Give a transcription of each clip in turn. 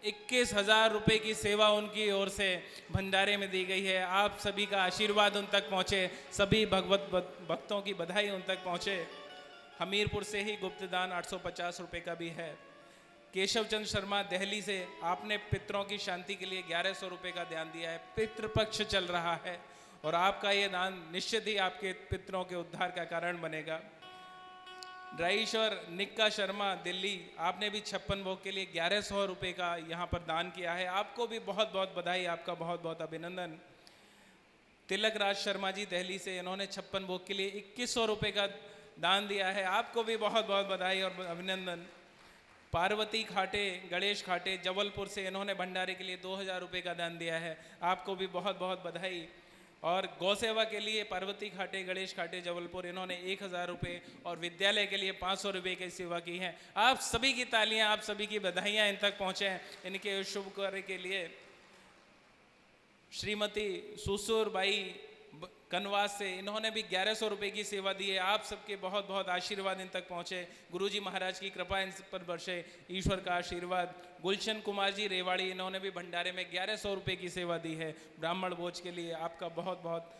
21,000 रुपये की सेवा उनकी ओर से भंडारे में दी गई है। आप सभी का आशीर्वाद उन तक पहुँचे, सभी भगवत भक्तों की बधाई उन तक पहुँचे। हमीरपुर से ही गुप्तदान 850 रुपये का भी है। केशव चंद शर्मा दिल्ली से, आपने पितरों की शांति के लिए 1100 रुपये का दान दिया है। पितृपक्ष चल रहा है और आपका ये दान निश्चित ही आपके पितरों के उद्धार का कारण बनेगा। राईश्वर निक्का शर्मा दिल्ली, आपने भी 56 भोग के लिए 1100 रुपये का यहाँ पर दान किया है। आपको भी बहुत बहुत बधाई, आपका बहुत बहुत अभिनंदन। तिलक राज शर्मा जी दिल्ली से, इन्होंने 56 भोग के लिए 2100 रुपये का दान दिया है। आपको भी बहुत बहुत बधाई और अभिनंदन। पार्वती खाटे गणेश खाटे जबलपुर से, इन्होंने भंडारे के लिए 2000 रुपये का दान दिया है। आपको भी बहुत बहुत बधाई। और गौ सेवा के लिए पार्वती खाटे गणेश खाटे जबलपुर, इन्होंने 1000 रुपये और विद्यालय के लिए 500 रुपये की सेवा की है। आप सभी की तालियां, आप सभी की बधाइयां इन तक पहुँचे हैं इनके शुभ कार्य के लिए। श्रीमती सुसूर बाई कनवास से, इन्होंने भी 1100 रुपये की सेवा दी है। आप सबके बहुत बहुत आशीर्वाद इन तक पहुँचे। गुरुजी महाराज की कृपा इन पर बरसे, ईश्वर का आशीर्वाद। गुलशन कुमार जी रेवाड़ी, इन्होंने भी भंडारे में 1100 रुपये की सेवा दी है ब्राह्मण भोज के लिए। आपका बहुत बहुत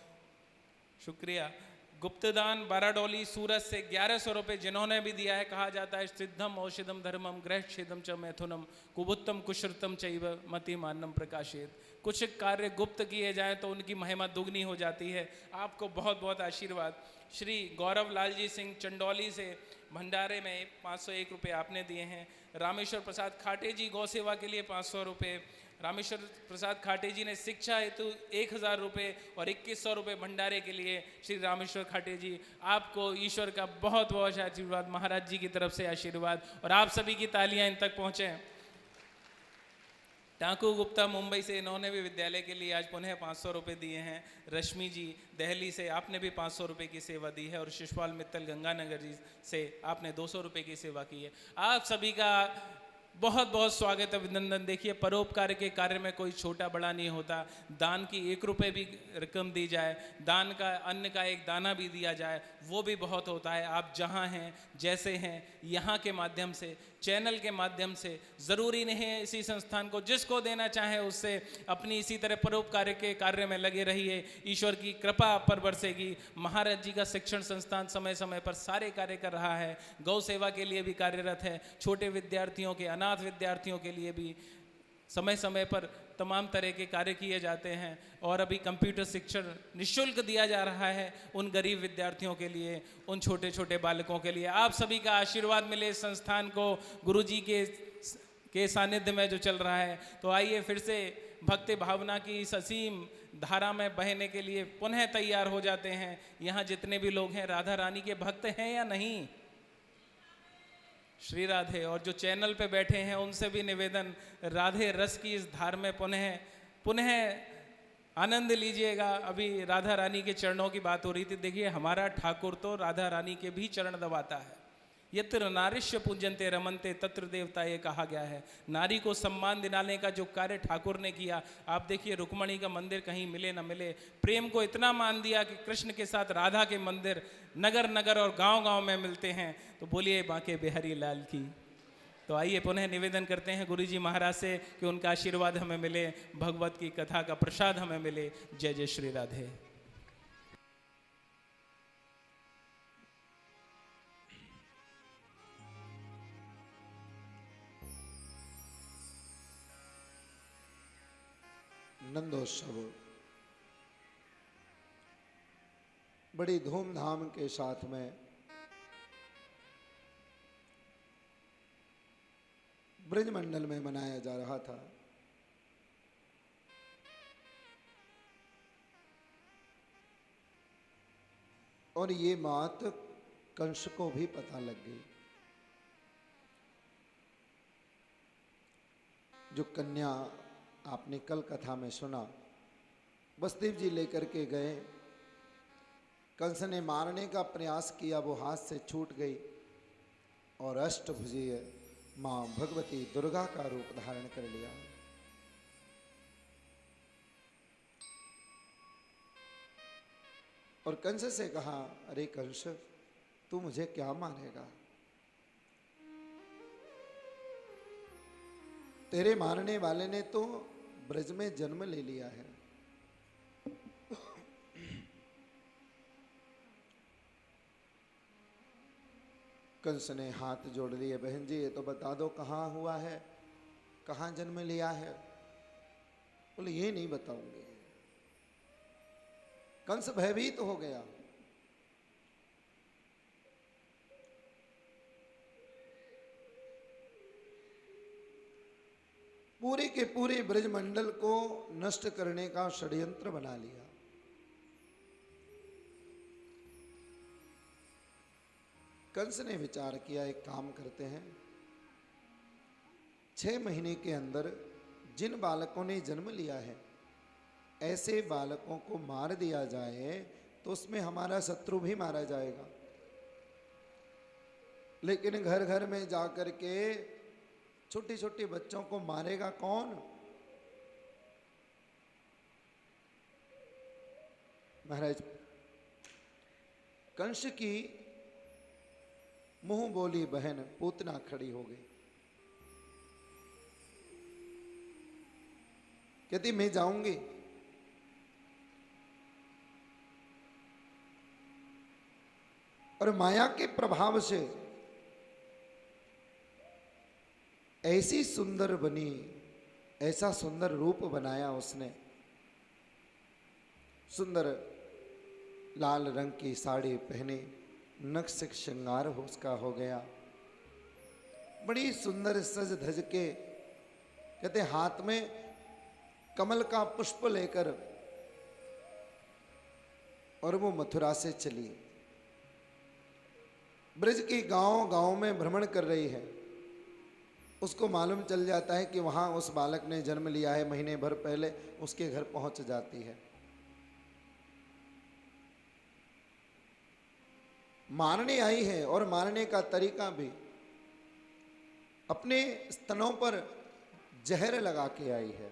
शुक्रिया। गुप्तदान बाराडोली सूरत से 1100 रुपये जिन्होंने भी दिया है। कहा जाता है सिद्धम औषधम धर्मम ग्रह छेदम च मैथुनम कुबुत्तम कुश्रुतम चैव मति मानम प्रकाशित। कुछ कार्य गुप्त किए जाएं तो उनकी महिमा दुगनी हो जाती है। आपको बहुत बहुत आशीर्वाद। श्री गौरव लाल जी सिंह चंडौली से, भंडारे में 501 रुपये आपने दिए हैं। रामेश्वर प्रसाद खाटे जी गौ सेवा के लिए 500 रुपये। रामेश्वर प्रसाद खाटे जी ने शिक्षा हेतु 1000 रुपये और 2100 रुपये भंडारे के लिए। श्री रामेश्वर खाटे जी, आपको ईश्वर का बहुत बहुत आशीर्वाद, महाराज जी की तरफ से आशीर्वाद, और आप सभी की तालियां इन तक पहुँचे। टाकू गुप्ता मुंबई से, इन्होंने भी विद्यालय के लिए आज पुनः 500 रुपये दिए हैं। रश्मि जी दिल्ली से, आपने भी 500 रुपये की सेवा दी है। और शिशपाल मित्तल गंगानगर जी से, आपने 200 रुपये की सेवा की है। आप सभी का बहुत बहुत स्वागत, अभिनंदन। देखिए, परोपकार के कार्य में कोई छोटा बड़ा नहीं होता। दान की 1 रुपये भी रकम दी जाए, दान का अन्न का एक दाना भी दिया जाए, वो भी बहुत होता है। आप जहाँ हैं, जैसे हैं, यहाँ के माध्यम से, चैनल के माध्यम से, ज़रूरी नहीं है इसी संस्थान को, जिसको देना चाहे उससे अपनी इसी तरह परोपकार के कार्य में लगे रहिए। ईश्वर की कृपा आप पर बरसेगी। महाराज जी का शिक्षण संस्थान समय समय पर सारे कार्य कर रहा है। गौ सेवा के लिए भी कार्यरत है। छोटे विद्यार्थियों के, अनाथ विद्यार्थियों के लिए भी समय समय पर तमाम तरह के कार्य किए जाते हैं। और अभी कंप्यूटर शिक्षण निःशुल्क दिया जा रहा है उन गरीब विद्यार्थियों के लिए, उन छोटे छोटे बालकों के लिए। आप सभी का आशीर्वाद मिले इस संस्थान को, गुरुजी के सानिध्य में जो चल रहा है। तो आइए फिर से भक्ति भावना की इस असीम धारा में बहने के लिए पुनः तैयार हो जाते हैं। यहाँ जितने भी लोग हैं, राधा रानी के भक्त हैं या नहीं? श्री राधे। और जो चैनल पे बैठे हैं उनसे भी निवेदन, राधे रस की इस धार में पुनः आनंद लीजिएगा। अभी राधा रानी के चरणों की बात हो रही थी। देखिए, हमारा ठाकुर तो राधा रानी के भी चरण दबाता है। यत्र नारिष्य पूजनते रमनते तत्र देवता, ये कहा गया है। नारी को सम्मान दिलाने का जो कार्य ठाकुर ने किया, आप देखिए, रुक्मणी का मंदिर कहीं मिले न मिले, प्रेम को इतना मान दिया कि कृष्ण के साथ राधा के मंदिर नगर नगर और गांव गांव में मिलते हैं। तो बोलिए बांके बिहारी लाल की। तो आइए पुनः निवेदन करते हैं गुरुजी महाराज से कि उनका आशीर्वाद हमें मिले, भगवत की कथा का प्रसाद हमें मिले। जय जय श्री राधे। नंदोत्सव बड़ी धूमधाम के साथ में ब्रजमंडल में मनाया जा रहा था। और ये बात कंस को भी पता लग गई। जो कन्या आपने कल कथा में सुना, वसुदेव जी लेकर के गए, कंस ने मारने का प्रयास किया, वो हाथ से छूट गई और अष्टभुजीय मां भगवती दुर्गा का रूप धारण कर लिया। और कंस से कहा, अरे कंस, तू मुझे क्या मानेगा? तेरे मारने वाले ने तो ब्रज में जन्म ले लिया है। कंस ने हाथ जोड़ लिए, बहन जी ये तो बता दो कहाँ हुआ है, कहाँ जन्म लिया है। बोले ये नहीं बताऊंगे। कंस भयभीत तो हो गया। पूरे के पूरे ब्रजमंडल को नष्ट करने का षड्यंत्र बना लिया। कंस ने विचार किया, एक काम करते हैं, 6 महीने के अंदर जिन बालकों ने जन्म लिया है ऐसे बालकों को मार दिया जाए तो उसमें हमारा शत्रु भी मारा जाएगा। लेकिन घर घर में जाकर के छोटे छोटे बच्चों को मारेगा कौन? महाराज, कंस की मुंह बोली बहन पूतना खड़ी हो गई। कहती मैं जाऊंगी। और माया के प्रभाव से ऐसी सुंदर बनी, ऐसा सुंदर रूप बनाया उसने। सुंदर लाल रंग की साड़ी पहने, नक्श श्रृंगार उसका हो गया, बड़ी सुंदर सज धज के, कहते हाथ में कमल का पुष्प लेकर, और वो मथुरा से चली। ब्रज के गांव गांव में भ्रमण कर रही है। उसको मालूम चल जाता है कि वहां उस बालक ने जन्म लिया है, महीने भर पहले उसके घर पहुंच जाती है। मारने आई है, और मारने का तरीका भी अपने स्तनों पर जहर लगा के आई है।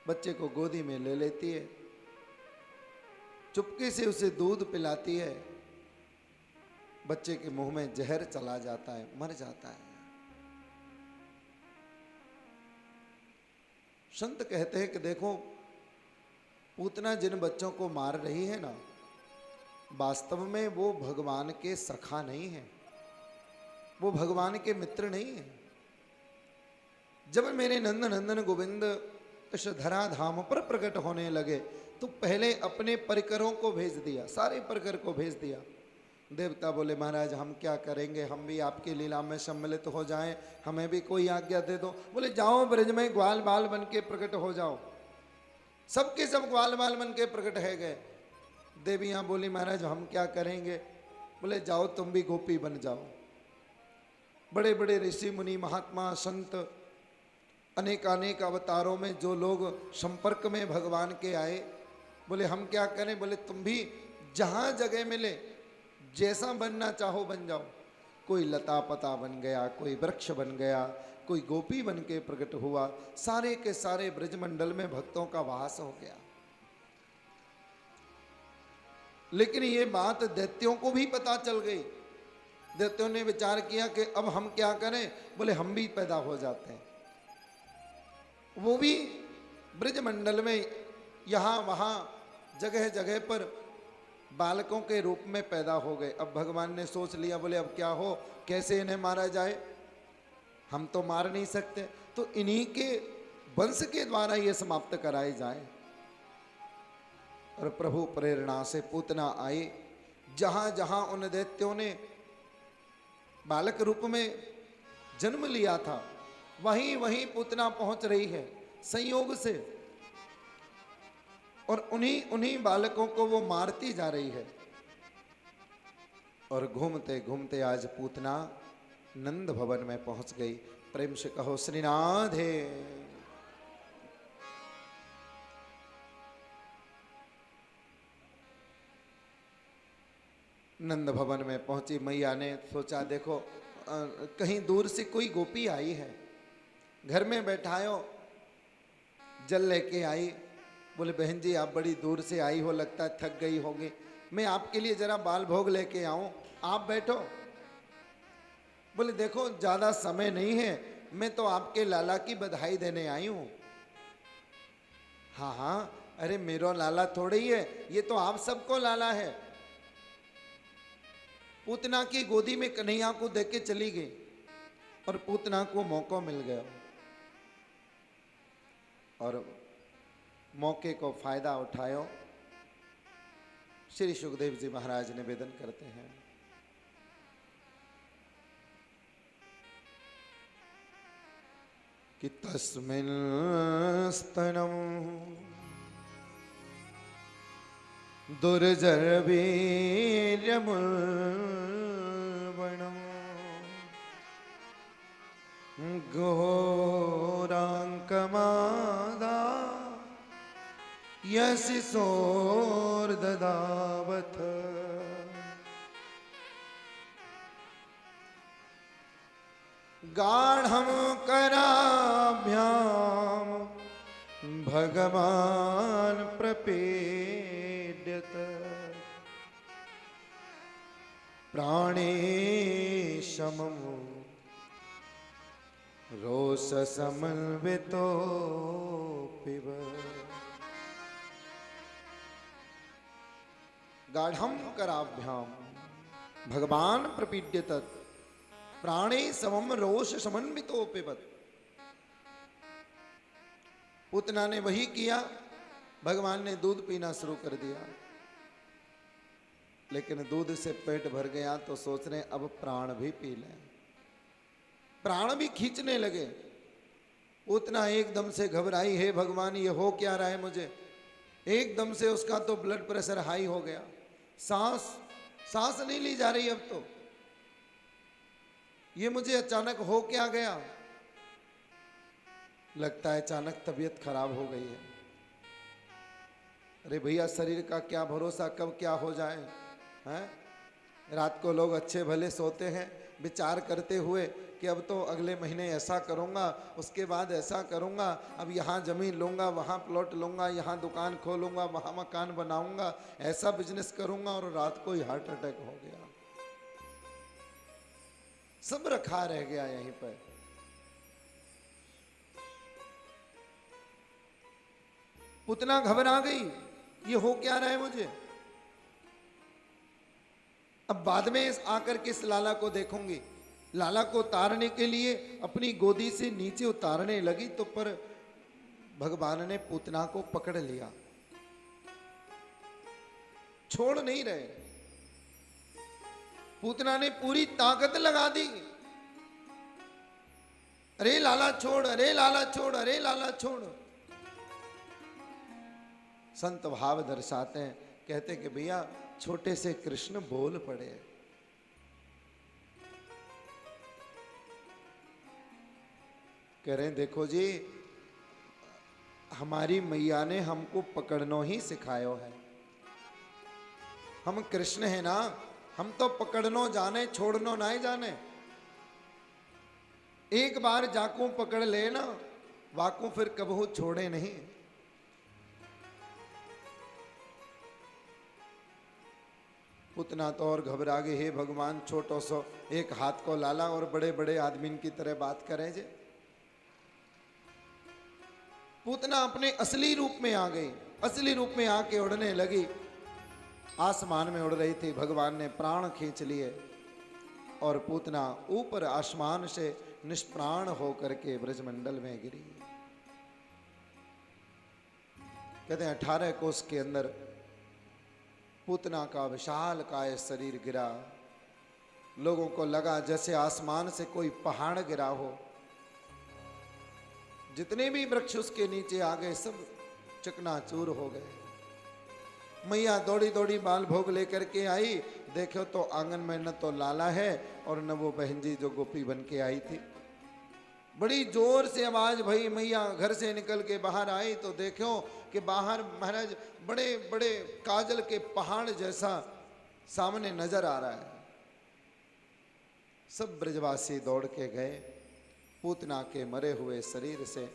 बच्चे को गोदी में ले लेती है, चुपके से उसे दूध पिलाती है, बच्चे के मुंह में जहर चला जाता है, मर जाता है। संत कहते हैं कि देखो, पूतना जिन बच्चों को मार रही है ना, वास्तव में वो भगवान के सखा नहीं है, वो भगवान के मित्र नहीं है। जब मेरे नंद नंदन गोविंद इस धराधाम पर प्रकट होने लगे तो पहले अपने परिकरों को भेज दिया, सारे परिकर को भेज दिया। देवता बोले महाराज हम क्या करेंगे, हम भी आपकी लीला में सम्मिलित हो जाएं, हमें भी कोई आज्ञा दे दो। बोले जाओ ब्रज में ग्वाल बाल बन के प्रकट हो जाओ। सबके सब ग्वाल बाल बन के प्रकट है गए। देवियां बोली महाराज हम क्या करेंगे। बोले जाओ तुम भी गोपी बन जाओ। बड़े बड़े ऋषि मुनि महात्मा संत अनेक अवतारों में जो लोग संपर्क में भगवान के आए, बोले हम क्या करें। बोले तुम भी जहां जगह मिले जैसा बनना चाहो बन जाओ। कोई लता पता बन गया, कोई वृक्ष बन गया, कोई गोपी बन के प्रकट हुआ। सारे के सारे ब्रजमंडल में भक्तों का वास हो गया। लेकिन ये बात दैत्यों को भी पता चल गई। दैत्यों ने विचार किया कि अब हम क्या करें। बोले हम भी पैदा हो जाते हैं। वो भी ब्रजमंडल में यहाँ वहाँ जगह जगह पर बालकों के रूप में पैदा हो गए। अब भगवान ने सोच लिया, बोले अब क्या हो, कैसे इन्हें मारा जाए, हम तो मार नहीं सकते, तो इन्हीं के वंश के द्वारा ये समाप्त कराए जाए। और प्रभु प्रेरणा से पूतना आई। जहां जहां उन दैत्यों ने बालक रूप में जन्म लिया था वहीं वहीं पूतना पहुंच रही है संयोग से, और उन्हीं बालकों को वो मारती जा रही है। और घूमते घूमते आज पूतना नंद भवन में पहुंच गई। प्रेम से कहो श्रीनाथे। नंद भवन में पहुंची मैया ने सोचा देखो कहीं दूर से कोई गोपी आई है, घर में बैठायो, जल लेके आई। बोले बहन जी आप बड़ी दूर से आई हो, लगता है थक गई होगी, मैं आपके लिए जरा बाल भोग लेके आऊं, आप बैठो। बोले देखो ज़्यादा समय नहीं है, मैं तो आपके लाला की बधाई देने आई हूं। हाँ हाँ, अरे मेरो लाला थोड़े ही है, ये तो आप सबको लाला है। पूतना की गोदी में कन्हैया को देख के चली गई और पूतना को मौका मिल गया और मौके को फायदा उठायो। श्री सुखदेव जी महाराज निवेदन करते हैं, कि तस्मिन् स्तनम दुर्जर वीर्यमुर्वणम् घोरांकमादा यशिसोर्ददावथ गाढ़ं कराभ्याम भगवान प्रपेड्यत प्राणे समम रोष समन्वितो पिब। गाढ़ं कराभ्याम भगवान प्रपीड्यत प्राणे समम रोष समन्वितो पिबत। पूतना ने वही किया, भगवान ने दूध पीना शुरू कर दिया, लेकिन दूध से पेट भर गया तो सोच रहे अब प्राण भी पी लें। प्राण भी खींचने लगे। पूतना एकदम से घबराई, हे भगवान ये हो क्या रहा है मुझे। एकदम से उसका तो ब्लड प्रेशर हाई हो गया, सांस नहीं ली जा रही। अब तो ये मुझे अचानक हो क्या गया, लगता है अचानक तबीयत खराब हो गई है। अरे भैया शरीर का क्या भरोसा, कब क्या हो जाए हैं। रात को लोग अच्छे भले सोते हैं विचार करते हुए कि अब तो अगले महीने ऐसा करूंगा, उसके बाद ऐसा करूंगा, अब यहाँ जमीन लूंगा, वहाँ प्लॉट लूंगा, यहाँ दुकान खोलूंगा, वहाँ मकान बनाऊंगा, ऐसा बिजनेस करूंगा, और रात को ही हार्ट अटैक हो गया। सब रखा रह गया यहीं पर। पूतना घबरा गई, ये हो क्या रहा है मुझे। अब बाद में आकर के इस लाला को देखूंगी। लाला को उतारने के लिए अपनी गोदी से नीचे उतारने लगी तो पर भगवान ने पूतना को पकड़ लिया, छोड़ नहीं रहे। पूतना ने पूरी ताकत लगा दी, अरे लाला छोड़, अरे लाला छोड़, अरे लाला छोड़। संत भाव दर्शाते हैं, कहते कि भैया छोटे से कृष्ण बोल पड़े। कह रहे हैं देखो जी, हमारी मैया ने हमको पकड़ना ही सिखायो है। हम कृष्ण है ना, हम तो पकड़नो जाने, छोड़नो ना ही जाने। एक बार जाको पकड़ ले ना, वाको फिर कबहू छोड़े नहीं। उतना तो और घबरा गए, हे भगवान छोटो सो एक हाथ को लाला और बड़े बड़े आदमी की तरह बात करें जे। पूतना अपने असली रूप में आ गई, असली रूप में आके उड़ने लगी। आसमान में उड़ रही थी, भगवान ने प्राण खींच लिए और पूतना ऊपर आसमान से निष्प्राण होकर के ब्रजमंडल में गिरी। कहते हैं 18 कोस के अंदर पूतना का विशाल काय शरीर गिरा। लोगों को लगा जैसे आसमान से कोई पहाड़ गिरा हो। जितने भी वृक्ष उसके नीचे आ गए सब चकनाचूर हो गए। मैया दौड़ी दौड़ी बाल भोग लेकर के आई, देखो तो आंगन में न तो लाला है और न वो बहन जी जो गोपी बन के आई थी। बड़ी जोर से आवाज भई। मैया घर से निकल के बाहर आई तो देखो कि बाहर महाराज बड़े बड़े काजल के पहाड़ जैसा सामने नजर आ रहा है। सब ब्रजवासी दौड़ के गए, पूतना के मरे हुए शरीर से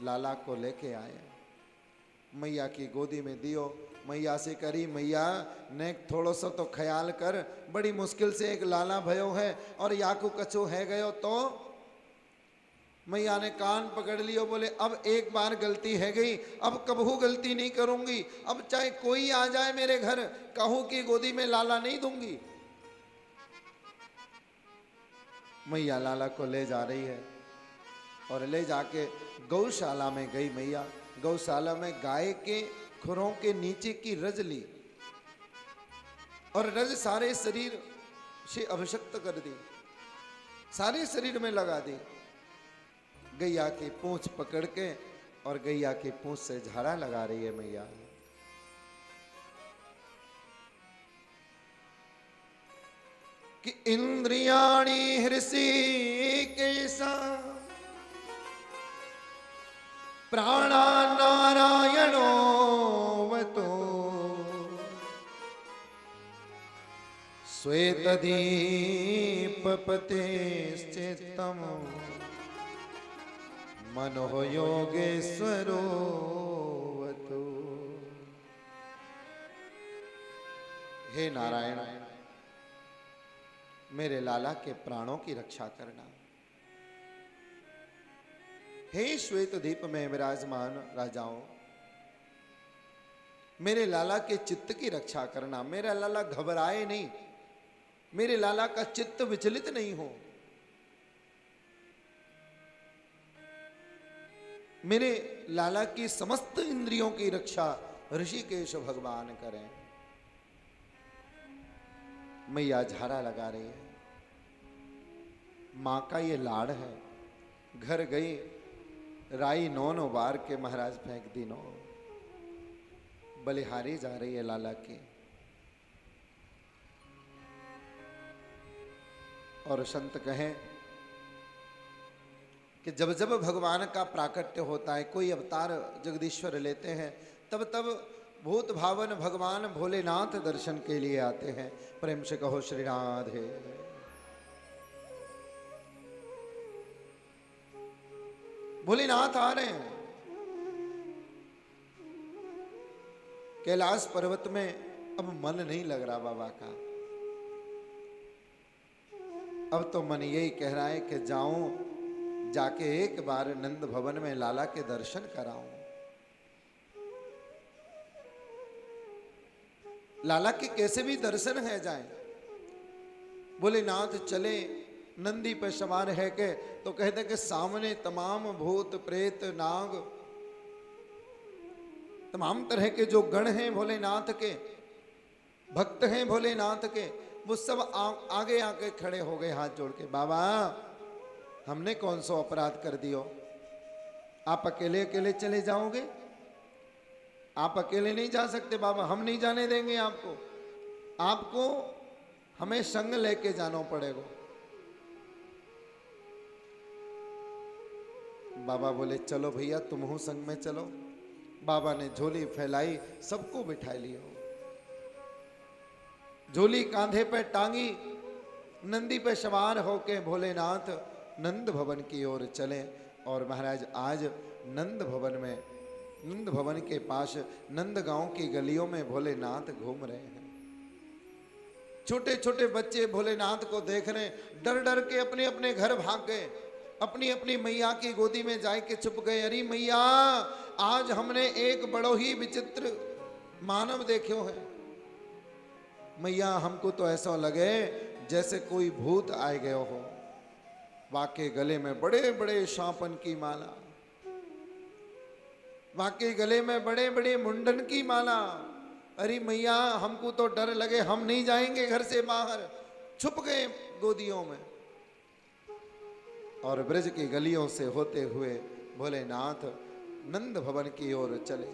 लाला को लेके आए। मैया की गोदी में दियो, मैया से करी, मैया ने थोड़ो सो तो ख्याल कर, बड़ी मुश्किल से एक लाला भयो है और याकू कछो है गयो तो। मैया ने कान पकड़ लियो, बोले अब एक बार गलती है गई, अब कबहू गलती नहीं करूंगी। अब चाहे कोई आ जाए मेरे घर, कहूं की गोदी में लाला नहीं दूंगी। मैया लाला को ले जा रही है और ले जाके गौशाला में गई। मैया गौशाला में गाय के खुरों के नीचे की रज ली और रज सारे शरीर से अभिषक्त कर दी, सारे शरीर में लगा दी। गैया की पूंछ पकड़ के और गैया की पूंछ से झाड़ा लगा रही है मैया। कि इंद्रियाणि हृषिकेशा प्राणा नारायणो वतो श्वेतदीपपतेश्चित्तम् मनो योगेश्वरो वतो। हे नारायण, मेरे लाला के प्राणों की रक्षा करना। हे श्वेत दीप में विराजमान राजाओं, मेरे लाला के चित्त की रक्षा करना। मेरा लाला घबराए नहीं, मेरे लाला का चित्त विचलित नहीं हो। मेरे लाला की समस्त इंद्रियों की रक्षा ऋषिकेश भगवान करें। मैया झाड़ा लगा रही है, मां का ये लाड़ है। घर गई, राई नौ बार के महाराज फेंक दी नो, बलिहारी जा रही है लाला की। और संत कहें कि जब जब भगवान का प्राकट्य होता है, कोई अवतार जगदीश्वर लेते हैं, तब तब भूत भावन भगवान भोलेनाथ दर्शन के लिए आते हैं। प्रेम से कहो श्री राधे। भोलेनाथ आ रहे हैं। कैलाश पर्वत में अब मन नहीं लग रहा बाबा का। अब तो मन यही कह रहा है कि जाऊं, जाके एक बार नंद भवन में लाला के दर्शन कराऊं। लाला के कैसे भी दर्शन है जाए। भोलेनाथ चले, नंदी पे सवार है के तो कहते कि सामने तमाम भूत प्रेत नाग, तमाम तरह के जो गण हैं भोलेनाथ के, भक्त हैं भोलेनाथ के, वो सब आगे आके खड़े हो गए हाथ जोड़ के। बाबा, हमने कौन सा अपराध कर दियो? आप अकेले अकेले चले जाओगे? आप अकेले नहीं जा सकते बाबा, हम नहीं जाने देंगे आपको। आपको हमें संग लेके जाना पड़ेगा। बाबा बोले चलो भैया, तुम हो संग में चलो। बाबा ने झोली फैलाई, सबको बिठा लिया। झोली कांधे पे टांगी, नंदी पे सवार होके भोलेनाथ नंद भवन की ओर चले। और महाराज आज नंद भवन में, नंद भवन के पास नंद गांव की गलियों में भोलेनाथ घूम रहे हैं। छोटे छोटे बच्चे भोलेनाथ को देख रहे, डर डर के अपने अपने घर भाग गए, अपनी अपनी मैया की गोदी में जाके छुप गए। अरे मैया, आज हमने एक बड़ो ही विचित्र मानव देखो है। मैया, हमको तो ऐसा लगे जैसे कोई भूत आए गए हो। वाके गले में बड़े बड़े शापन की माला, वाके गले में बड़े बड़े मुंडन की माला। अरे मैया, हमको तो डर लगे, हम नहीं जाएंगे घर से बाहर। छुप गए गोदियों में। और ब्रज की गलियों से होते हुए भोलेनाथ नंद भवन की ओर चले।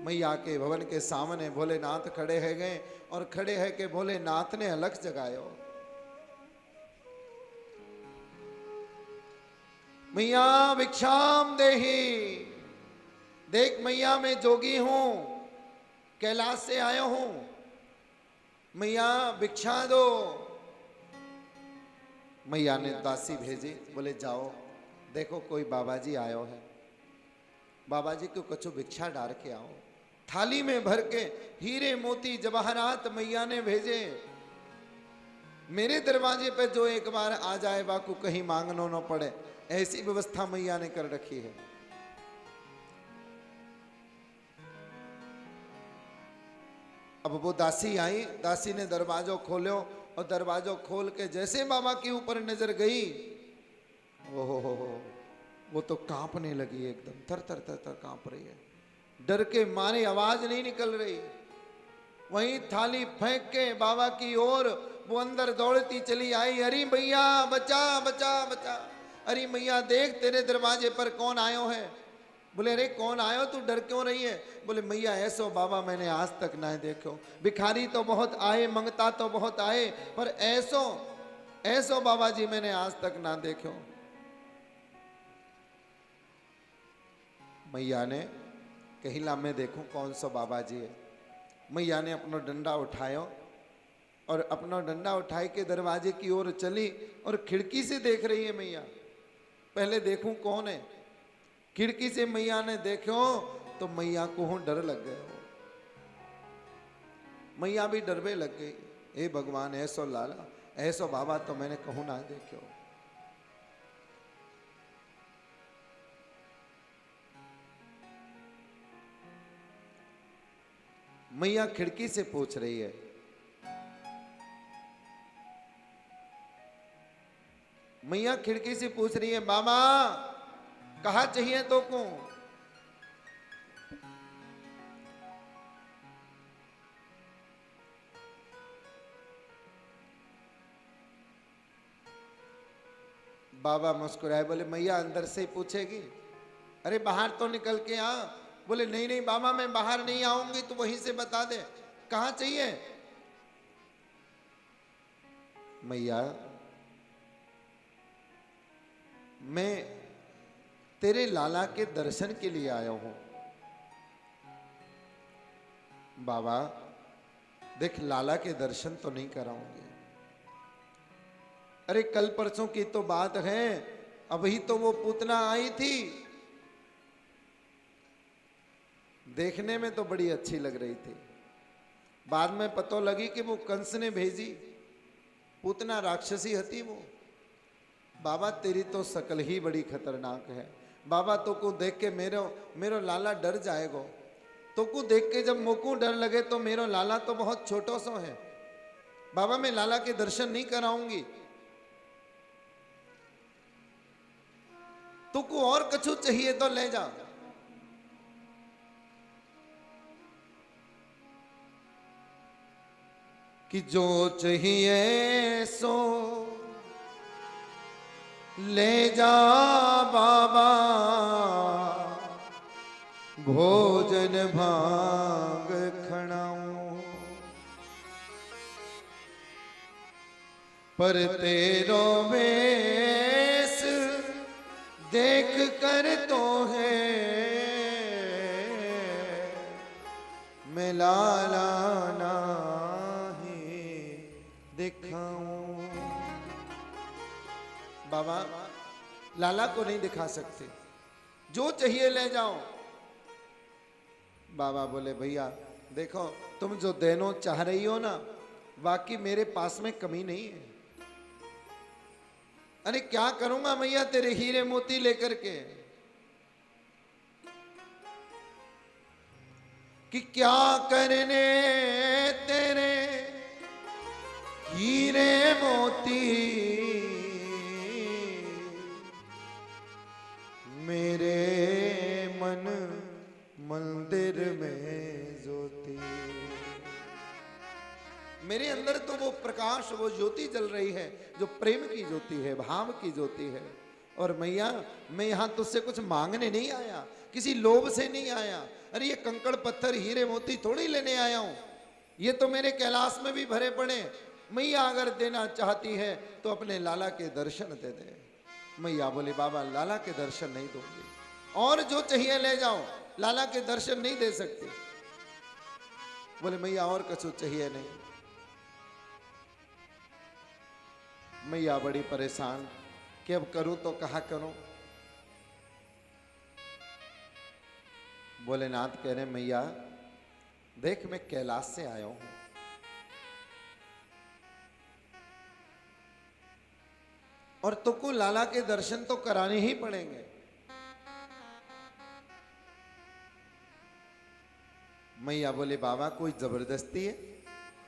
मैया के भवन के सामने भोलेनाथ खड़े है गए और खड़े है के भोलेनाथ ने अलख जगायो। मैया भिक्षाम देही, देख मैया मैं जोगी हूं, कैलाश से आया हूं, मैया भिक्षा दो। मैया ने दासी भेजी, बोले जाओ देखो कोई बाबा जी आयो है, बाबा जी को कछु भिक्षा डाल के आओ। थाली में भर के हीरे मोती जवाहरात मैया ने भेजे। मेरे दरवाजे पे जो एक बार आ जाए, बाकू कहीं मांगनो न पड़े। ऐसी व्यवस्था मैया ने कर रखी है। अब वो दासी आई, दासी ने दरवाजो खोलो और दरवाजो खोल के जैसे बाबा के ऊपर नजर गई, ओहो हो, वो तो कांपने लगी, एकदम थर थर थर थर कांप रही है, डर के मारे आवाज नहीं निकल रही। वहीं थाली फेंक के बाबा की ओर वो अंदर दौड़ती चली आई, अरे भैया बचा बचा बचा, अरे मैया देख तेरे दरवाजे पर कौन आयो है। बोले अरे कौन आयो, तू डर क्यों रही है। बोले मैया ऐसो बाबा मैंने आज तक ना देखो, भिखारी तो बहुत आए, मंगता तो बहुत आए, पर ऐसो ऐसो बाबा जी मैंने आज तक ना देखो। मैया ने कहिला मैं देखूं कौन सा बाबा जी है। मैया ने अपना डंडा उठायो और अपना डंडा उठाए के दरवाजे की ओर चली और खिड़की से देख रही है मैया, पहले देखूं कौन है। खिड़की से मैया ने देखो तो मैया को डर लग गया, मैया भी डरवे लग गई। हे भगवान ऐसो लाला, ऐसो बाबा तो मैंने कहूं ना देखो। मैया खिड़की से पूछ रही है, मैया खिड़की से पूछ रही है, बाबा कहा चाहिए तो को। बाबा मुस्कुराए, बोले मैया अंदर से ही पूछेगी, अरे बाहर तो निकल के आ। बोले नहीं नहीं बाबा मैं बाहर नहीं आऊंगी, तो वहीं से बता दे कहां चाहिए। मैया मैं तेरे लाला के दर्शन के लिए आया हूं। बाबा देख लाला के दर्शन तो नहीं कराऊंगे। अरे कल परसों की तो बात है, अभी तो वो पूतना आई थी, देखने में तो बड़ी अच्छी लग रही थी, बाद में पता लगी कि वो कंस ने भेजी, पूतना राक्षसी हती वो। बाबा तेरी तो शकल ही बड़ी खतरनाक है। बाबा तो को देख के मेरो लाला डर जाएगो। तो को देख के जब मोको डर लगे तो मेरो लाला तो बहुत छोटो सो है। बाबा मैं लाला के दर्शन नहीं कराऊंगी। तो को और कछु चाहिए तो ले जा। कि जो चाहिए सो ले जा बाबा, भोजन भांग खणाऊं, पर तेरो वेश देख कर तो है मैं लाला नाही दिखाऊं। बाबा लाला को नहीं दिखा सकते, जो चाहिए ले जाओ। बाबा बोले भैया देखो तुम जो देनो चाह रही हो ना, बाकी मेरे पास में कमी नहीं है। अरे क्या करूंगा मैया तेरे हीरे मोती लेकर के, कि क्या करने तेरे हीरे मोती, मेरे मन मंदिर में ज्योति। मेरे अंदर तो वो प्रकाश, वो ज्योति जल रही है जो प्रेम की ज्योति है, भाव की ज्योति है। और मैया मैं यहां तुझसे कुछ मांगने नहीं आया, किसी लोभ से नहीं आया। अरे ये कंकड़ पत्थर हीरे मोती थोड़ी लेने आया हूं, ये तो मेरे कैलाश में भी भरे पड़े। मैया अगर देना चाहती है तो अपने लाला के दर्शन दे दे। मैया बोली बाबा लाला के दर्शन नहीं दूंगी, और जो चाहिए ले जाओ, लाला के दर्शन नहीं दे सकती। बोले मैया और कछु चाहिए नहीं। मैया बड़ी परेशान कि अब करूं तो कहा करूं। भोलेनाथ कह रहे मैया देख मैं कैलाश से आया हूं, और तुमको लाला के दर्शन तो कराने ही पड़ेंगे। मैया बोले बाबा कोई जबरदस्ती है?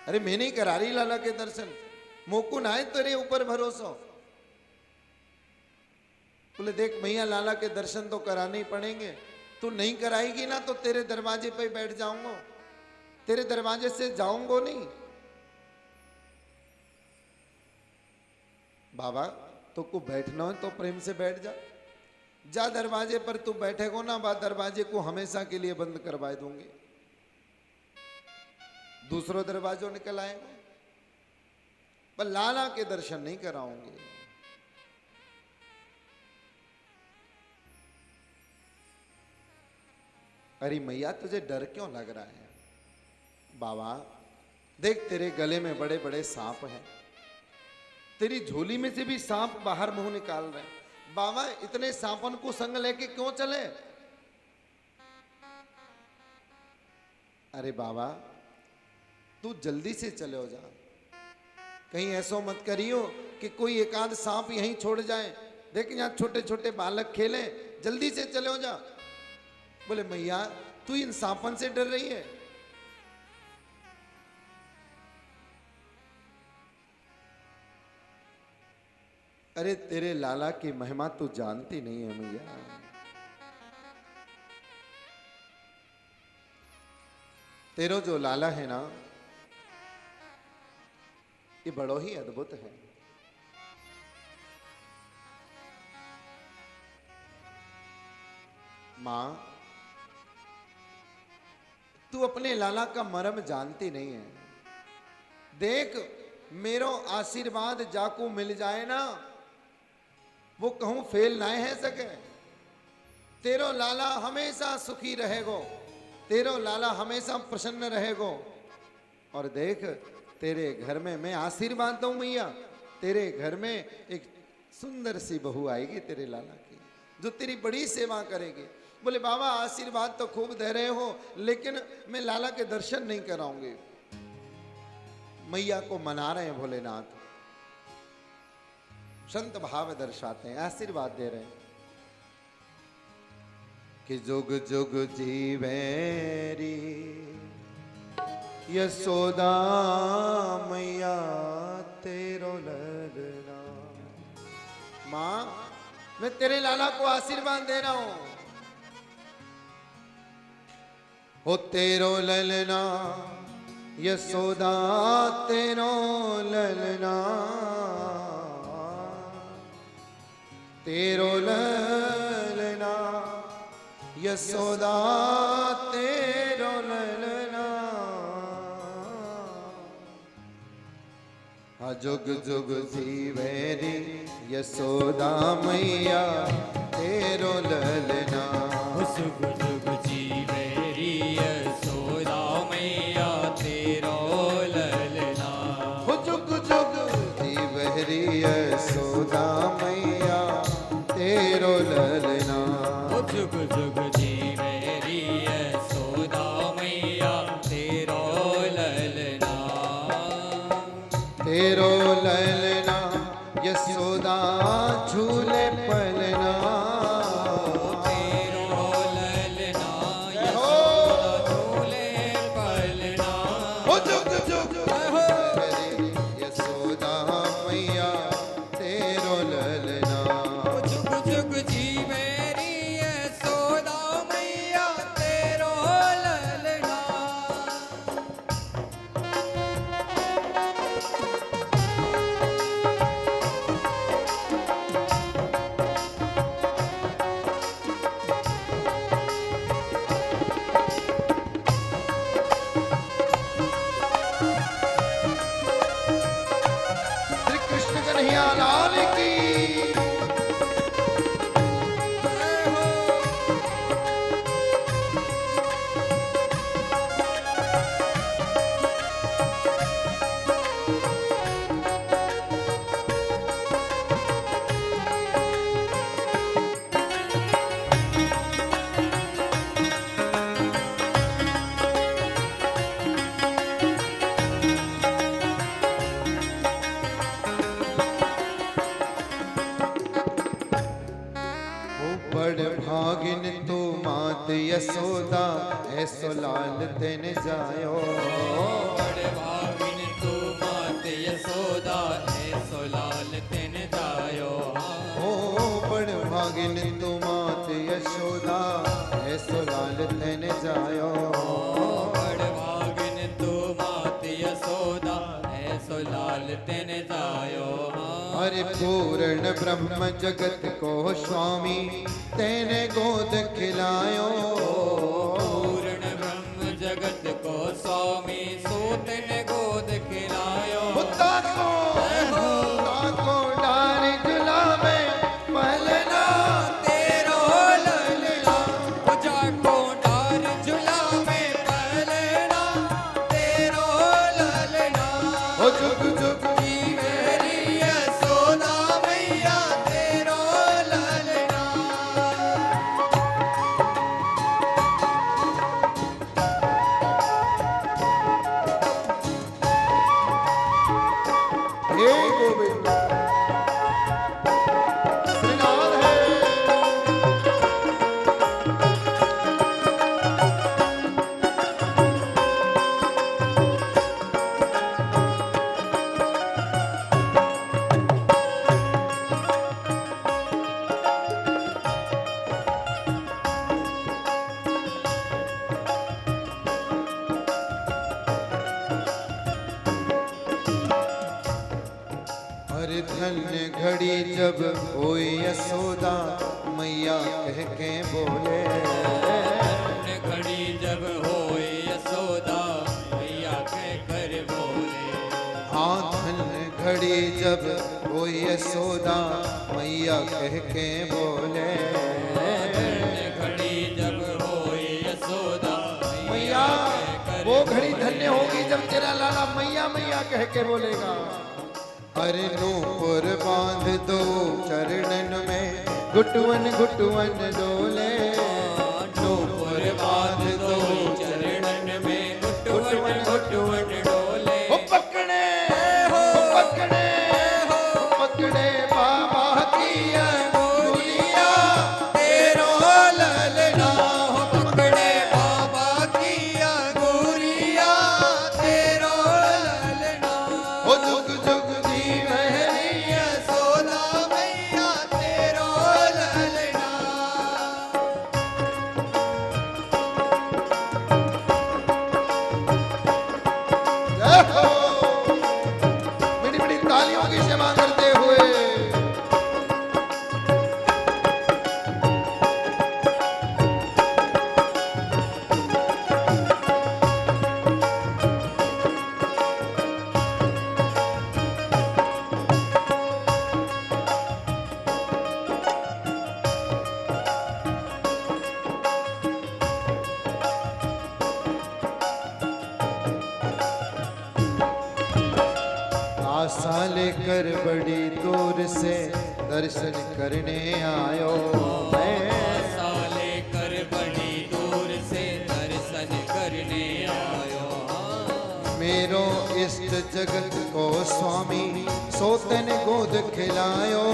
अरे मैं नहीं करा रही लाला के दर्शन, मोको ना है तेरे ऊपर भरोसा। बोले देख मैया लाला के दर्शन तो कराने ही पड़ेंगे, तू नहीं कराएगी ना तो तेरे दरवाजे पे बैठ जाऊंगा, तेरे दरवाजे से जाऊंगा नहीं। बाबा तो को बैठना हो तो प्रेम से बैठ जा, जा दरवाजे पर तू बैठेगो ना बा दरवाजे को हमेशा के लिए बंद करवा दूंगी, दूसरो दरवाजों निकल आएगा, पर लाला के दर्शन नहीं कराऊंगी। अरे मैया तुझे डर क्यों लग रहा है? बाबा देख तेरे गले में बड़े बड़े सांप हैं, तेरी झोली में से भी सांप बाहर मुंह निकाल रहे हैं। बाबा इतने सांपन को संग लेके क्यों चले? अरे बाबा तू जल्दी से चले हो जा, कहीं ऐसा मत करियो कि कोई एकाध सांप यहीं छोड़ जाए, देख यहाँ छोटे छोटे बालक खेले, जल्दी से चले हो जा। बोले मैया तू इन सांपन से डर रही है? अरे तेरे लाला की महिमा तू जानती नहीं है मैया। तेरो जो लाला है ना ये बड़ो ही अद्भुत है। मां तू अपने लाला का मर्म जानती नहीं है। देख मेरो आशीर्वाद जाको मिल जाए ना वो कहूं फेल ना है सके। तेरो लाला हमेशा सुखी रहेगो, तेरो लाला हमेशा प्रसन्न रहेगो। और देख तेरे घर में मैं आशीर्वाद दूं मैया, तेरे घर में एक सुंदर सी बहू आएगी तेरे लाला की जो तेरी बड़ी सेवा करेगी। बोले बाबा आशीर्वाद तो खूब दे रहे हो लेकिन मैं लाला के दर्शन नहीं कराऊंगी। मैया को मना रहे हैं भोलेनाथ, संत भाव दर्शाते हैं, आशीर्वाद दे रहे हैं कि जुग जुग जीवेरी यशोदा मैया तेरो ललना। मां मैं तेरे लाला को आशीर्वाद दे रहा हूं, हो तेरो ललना यशोदा तेरो ललना, तेरो ललना यशोदा तेरो ललना। जुग जुग जीवेरी यशोदा मैया तेरो ललना। जुग जुग जीवेरी यशोदा मैया तेरो ललना। जुग जुग जीवेरी यशोदा मैया तेरो ललना। जुग जुग जीवेरी यशोदा मैया तेरो ललना। तेरो ललना यशोदा झूले पलना। तेरो ललना यशोदा झूले पलना। जुग जुग यशोदा मैया तेरो ललना। जुग जुग जीवेरी यशोदा मैया तेरो ललना। श्री कृष्ण कन्हैया लाल की। मात यशोदा ऐसो लाल तेन जायो। बड़ भागिन तू मात यशोदा ऐसो लाल तेन जायो। ओ बड़ भागिन तू मात यशोदा ऐसो लाल तेन जायो। बड़ भागिन तू मात यशोदा ऐसो लाल तेन जायो। हरि पूर्ण ब्रह्म जगत को स्वामी तेने गोद खिलायो। पूर्ण ब्रह्म जगत को स्वामी सूत ने गोद खिलायो। बुद्धा को डारी झुलावे पहलना तेरो ललना। पूजा को डार झुलावे पहलना तेरो ललना। ओ जुग जुग मेरी यशोदा मैया तेरो ललना। हे गोविंद श्रीनाथ है। अरे धन्य घड़ी जब होई यशोदा मैया कह के बोले। धन्य घड़ी जब होए यशोदा मैया कह कर बोले। हाँ धन्य घड़ी जब होई यशोदा मैया कह के बोले। धन्य घड़ी जब होए यशोदा मैया कह कर वो घड़ी धन्य होगी जब तेरा लाला मैया मैया कह के बोलेगा। अरे नूपुर बांध दो चरणन में घुटवन घुटवन डोले। नूपुर बांध दो चरणन में घुटवन घुटवन डोले। ओ पकड़े पकड़े बाबा की अंगुलिया तेरो ललना। पकड़े बाबा की अंगुरिया तेरो ललना। ओ जुग जुग जी महरी यशोदा मैया तेरो ललना। जय हो। बड़ी बड़ी तालियों की सेवा करते हुए आशा लेकर बड़ी दूर से दर्शन करने आयो मैं। आशा लेकर बड़ी दूर से दर्शन करने आयो। मेरो इष्ट जगत को स्वामी सोतन गोद खिलायो।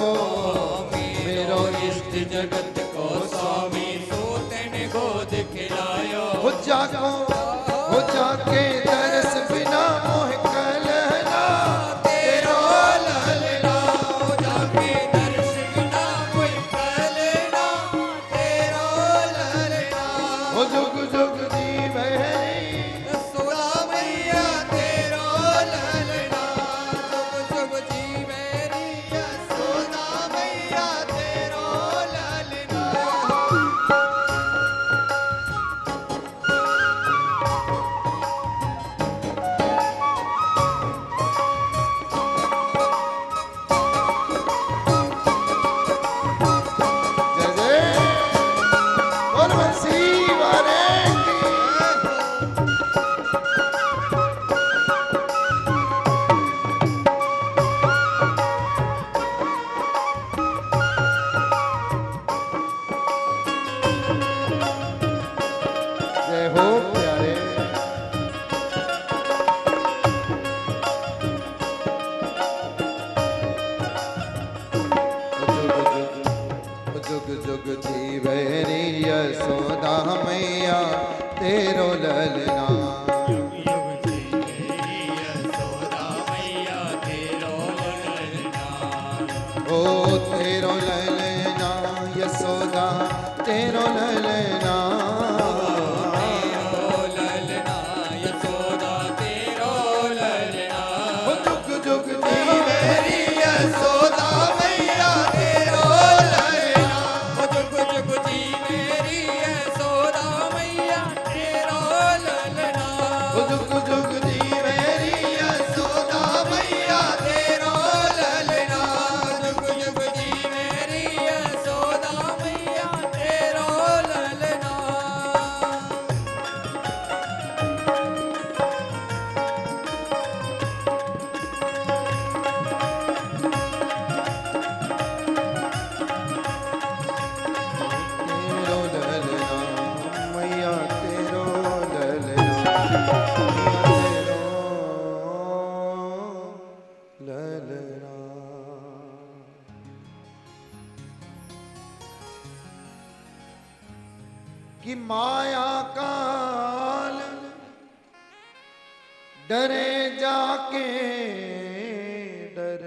मेरो इष्ट जगत को स्वामी सोतन गोद खिलायो। हो जाके दरस बिना मोह कलहना तेरो ललना। हो जाके दर्श बिना कोई कलना तेरो ललना। हो जुग जुग जी बहरी यशोदा मैया तेरो ललना। जुग जुग जी मेरी यशोदा मैया तेरो ललना। जय जय बोल बंसी वाले। तेरो ललना युग जीवे यशोदा मैया तेरो ललना ओ तेरो ललना यशोदा तेरो ललना तेरो ललना यशोदा तेरो ललना ओ जुग जुग जीवे मेरी यशोदा मैया तेरो ललना ओ जुग जुग जी मेरी यशोदा मैया तेरो ललना ओ जुग जुग जीवे यशोदा मैया तेरो ललना जुग जुग जी मेरी यशोदा मैया तेरो ललना तेरो ललना मैया तेरो ललना तेरो ललना कि माया काल डरे जाके डर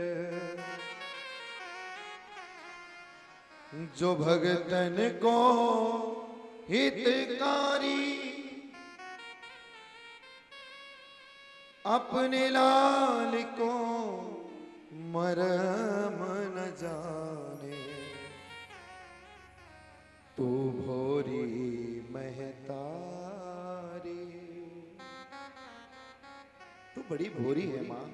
जो भगतन को हितकारी अपने लाल को मरम न जाने तू भोरी महतारी तू बड़ी भोरी है माँ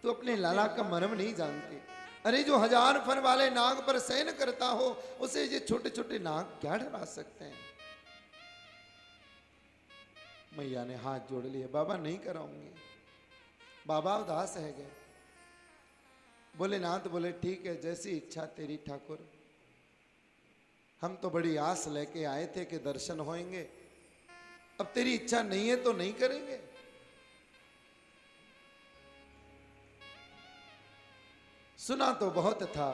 तू अपने लाला का मरम नहीं जानती अरे जो 1000 फर वाले नाग पर शयन करता हो उसे ये छोटे छोटे नाग क्या डरा सकते हैं मैया ने हाथ जोड़ लिए बाबा नहीं कराऊंगी बाबा उदास है गए बोले नाथ बोले ठीक है जैसी इच्छा तेरी ठाकुर हम तो बड़ी आस लेके आए थे कि दर्शन होंगे अब तेरी इच्छा नहीं है तो नहीं करेंगे सुना तो बहुत था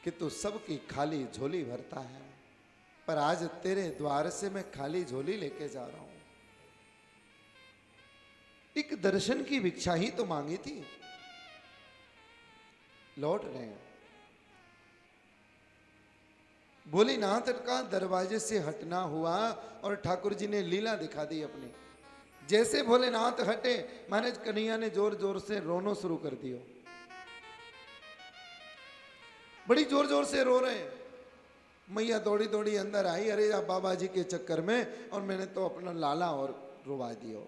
कि तू सबकी खाली झोली भरता है पर आज तेरे द्वार से मैं खाली झोली लेके जा रहा हूं एक दर्शन की भिक्षा ही तो मांगी थी लौट रहे हैं भोलेनाथ का दरवाजे से हटना हुआ और ठाकुर जी ने लीला दिखा दी अपनी जैसे भोलेनाथ हटे महाराज कन्हैया ने जोर जोर से रोनो शुरू कर दियो बड़ी जोर जोर से रो रहे हैं मैया दौड़ी दौड़ी अंदर आई अरे आप बाबा जी के चक्कर में और मैंने तो अपना लाला और रुवा दियो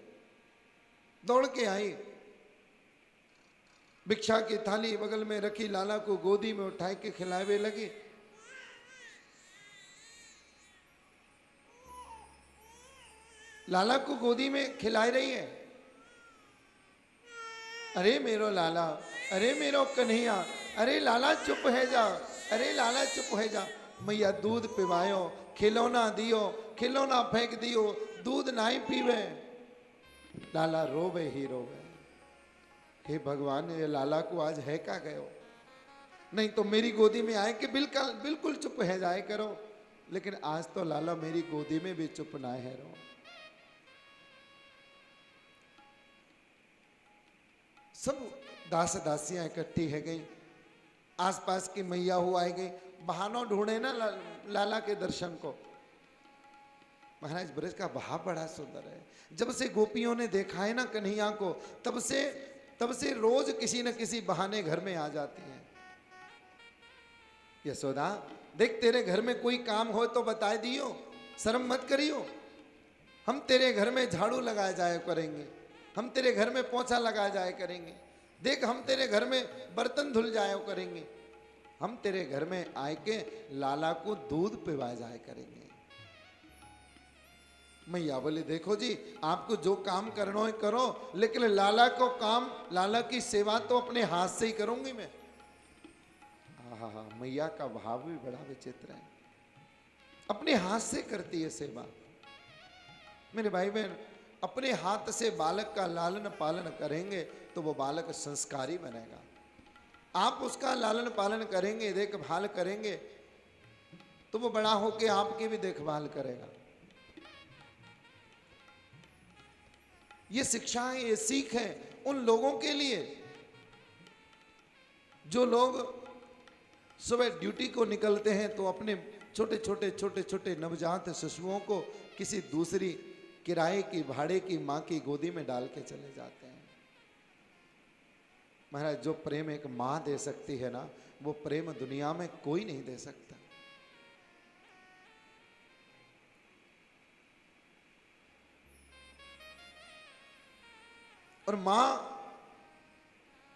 दौड़ के आई भिक्षा की थाली बगल में रखी लाला को गोदी में उठाए के खिलावे लगी लाला को गोदी में खिला रही है अरे मेरो लाला अरे मेरो कन्हैया अरे लाला चुप है जा अरे लाला चुप है जा मैया दूध पिवायो खिलौना दियो खिलौना फेंक दियो दूध नहीं पीवे लाला रोवे ही रोवे हे भगवान ये लाला को आज है क्या गयो नहीं तो मेरी गोदी में आए कि बिल्कुल बिल्कुल चुप है जाए करो लेकिन आज तो लाला मेरी गोदी में भी चुप ना है रो सब दास दासियां इकट्ठी है गई आसपास की मैया हुआ आई गई बहानों ढूंढे ना लाला के दर्शन को महाराज ब्रज का भाव बड़ा सुंदर है जब से गोपियों ने देखा है ना कन्हैया को तब से रोज किसी न किसी बहाने घर में आ जाती हैं यशोदा देख तेरे घर में कोई काम हो तो बता दियो शर्म मत करियो हम तेरे घर में झाड़ू लगाए जाया करेंगे हम तेरे घर में पोछा लगाया जाया करेंगे देख हम तेरे घर में बर्तन धुल जाया करेंगे हम तेरे घर में आए के लाला को दूध पिवाए जाया करेंगे मैया बोले देखो जी आपको जो काम करना है करो लेकिन लाला को काम लाला की सेवा तो अपने हाथ से ही करूंगी मैं हाँ मैया का भाव भी बड़ा विचित्र है अपने हाथ से करती है सेवा मेरे भाई बहन अपने हाथ से बालक का लालन पालन करेंगे तो वो बालक संस्कारी बनेगा आप उसका लालन पालन करेंगे देखभाल करेंगे तो वो बड़ा होके आपकी भी देखभाल करेगा ये शिक्षाएं, ये सीख है उन लोगों के लिए जो लोग सुबह ड्यूटी को निकलते हैं तो अपने छोटे छोटे नवजात शिशुओं को किसी दूसरी किराए की, भाड़े की मां की गोदी में डाल के चले जाते हैं। महाराज, जो प्रेम एक मां दे सकती है ना, वो प्रेम दुनिया में कोई नहीं दे सकता। और मां,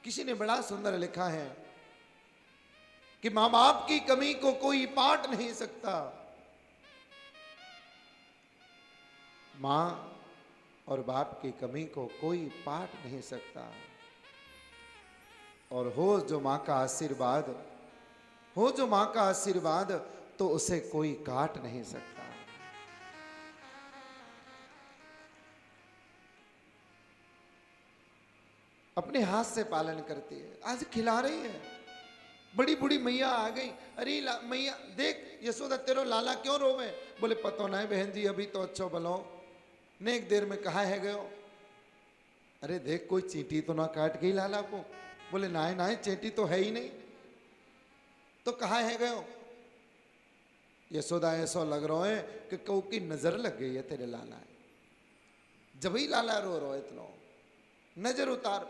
किसी ने बड़ा सुंदर लिखा है कि मां बाप की कमी को कोई पाट नहीं सकता। मां और बाप की कमी को कोई पाट नहीं सकता। और हो जो मां का आशीर्वाद, हो जो मां का आशीर्वाद, तो उसे कोई काट नहीं सकता। अपने हाथ से पालन करती है, आज खिला रही है। बड़ी बूढ़ी मैया आ गई, अरे मैया देख यशोदा तेरो लाला क्यों रोवे? बोले पतो नहीं बहन जी, अभी तो अच्छो भलो ने एक देर में कहा है गयो। अरे देख कोई चींटी तो ना काट गई लाला को? बोले नाय नाय चींटी तो है ही नहीं। तो कहा है गयो? यशोदा ऐसा लग रहा है कि कौ की नजर लग गई है तेरे लाला। जब ही लाला रो रो इतना नजर उतार।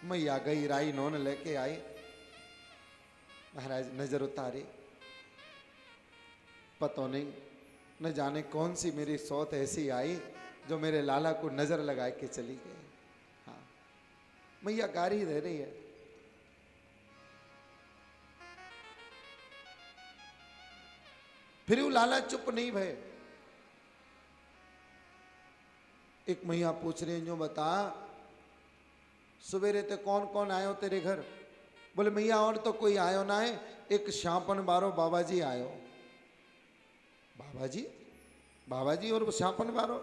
मैया गई राई नोन लेके आई। महाराज नजर उतारी, पता नहीं न जाने कौन सी मेरी सौत ऐसी आई जो मेरे लाला को नजर लगा के चली गई। हाँ, मैया गारी दे रही है। फिर वो लाला चुप नहीं भय। एक मैया पूछ रही है, जो बता सवेरे ते कौन कौन आयो तेरे घर? बोले मैया और तो कोई आयो ना है, एक शापन बारो बाबा जी आयो। बाबा जी? बाबा जी और शापन बारो?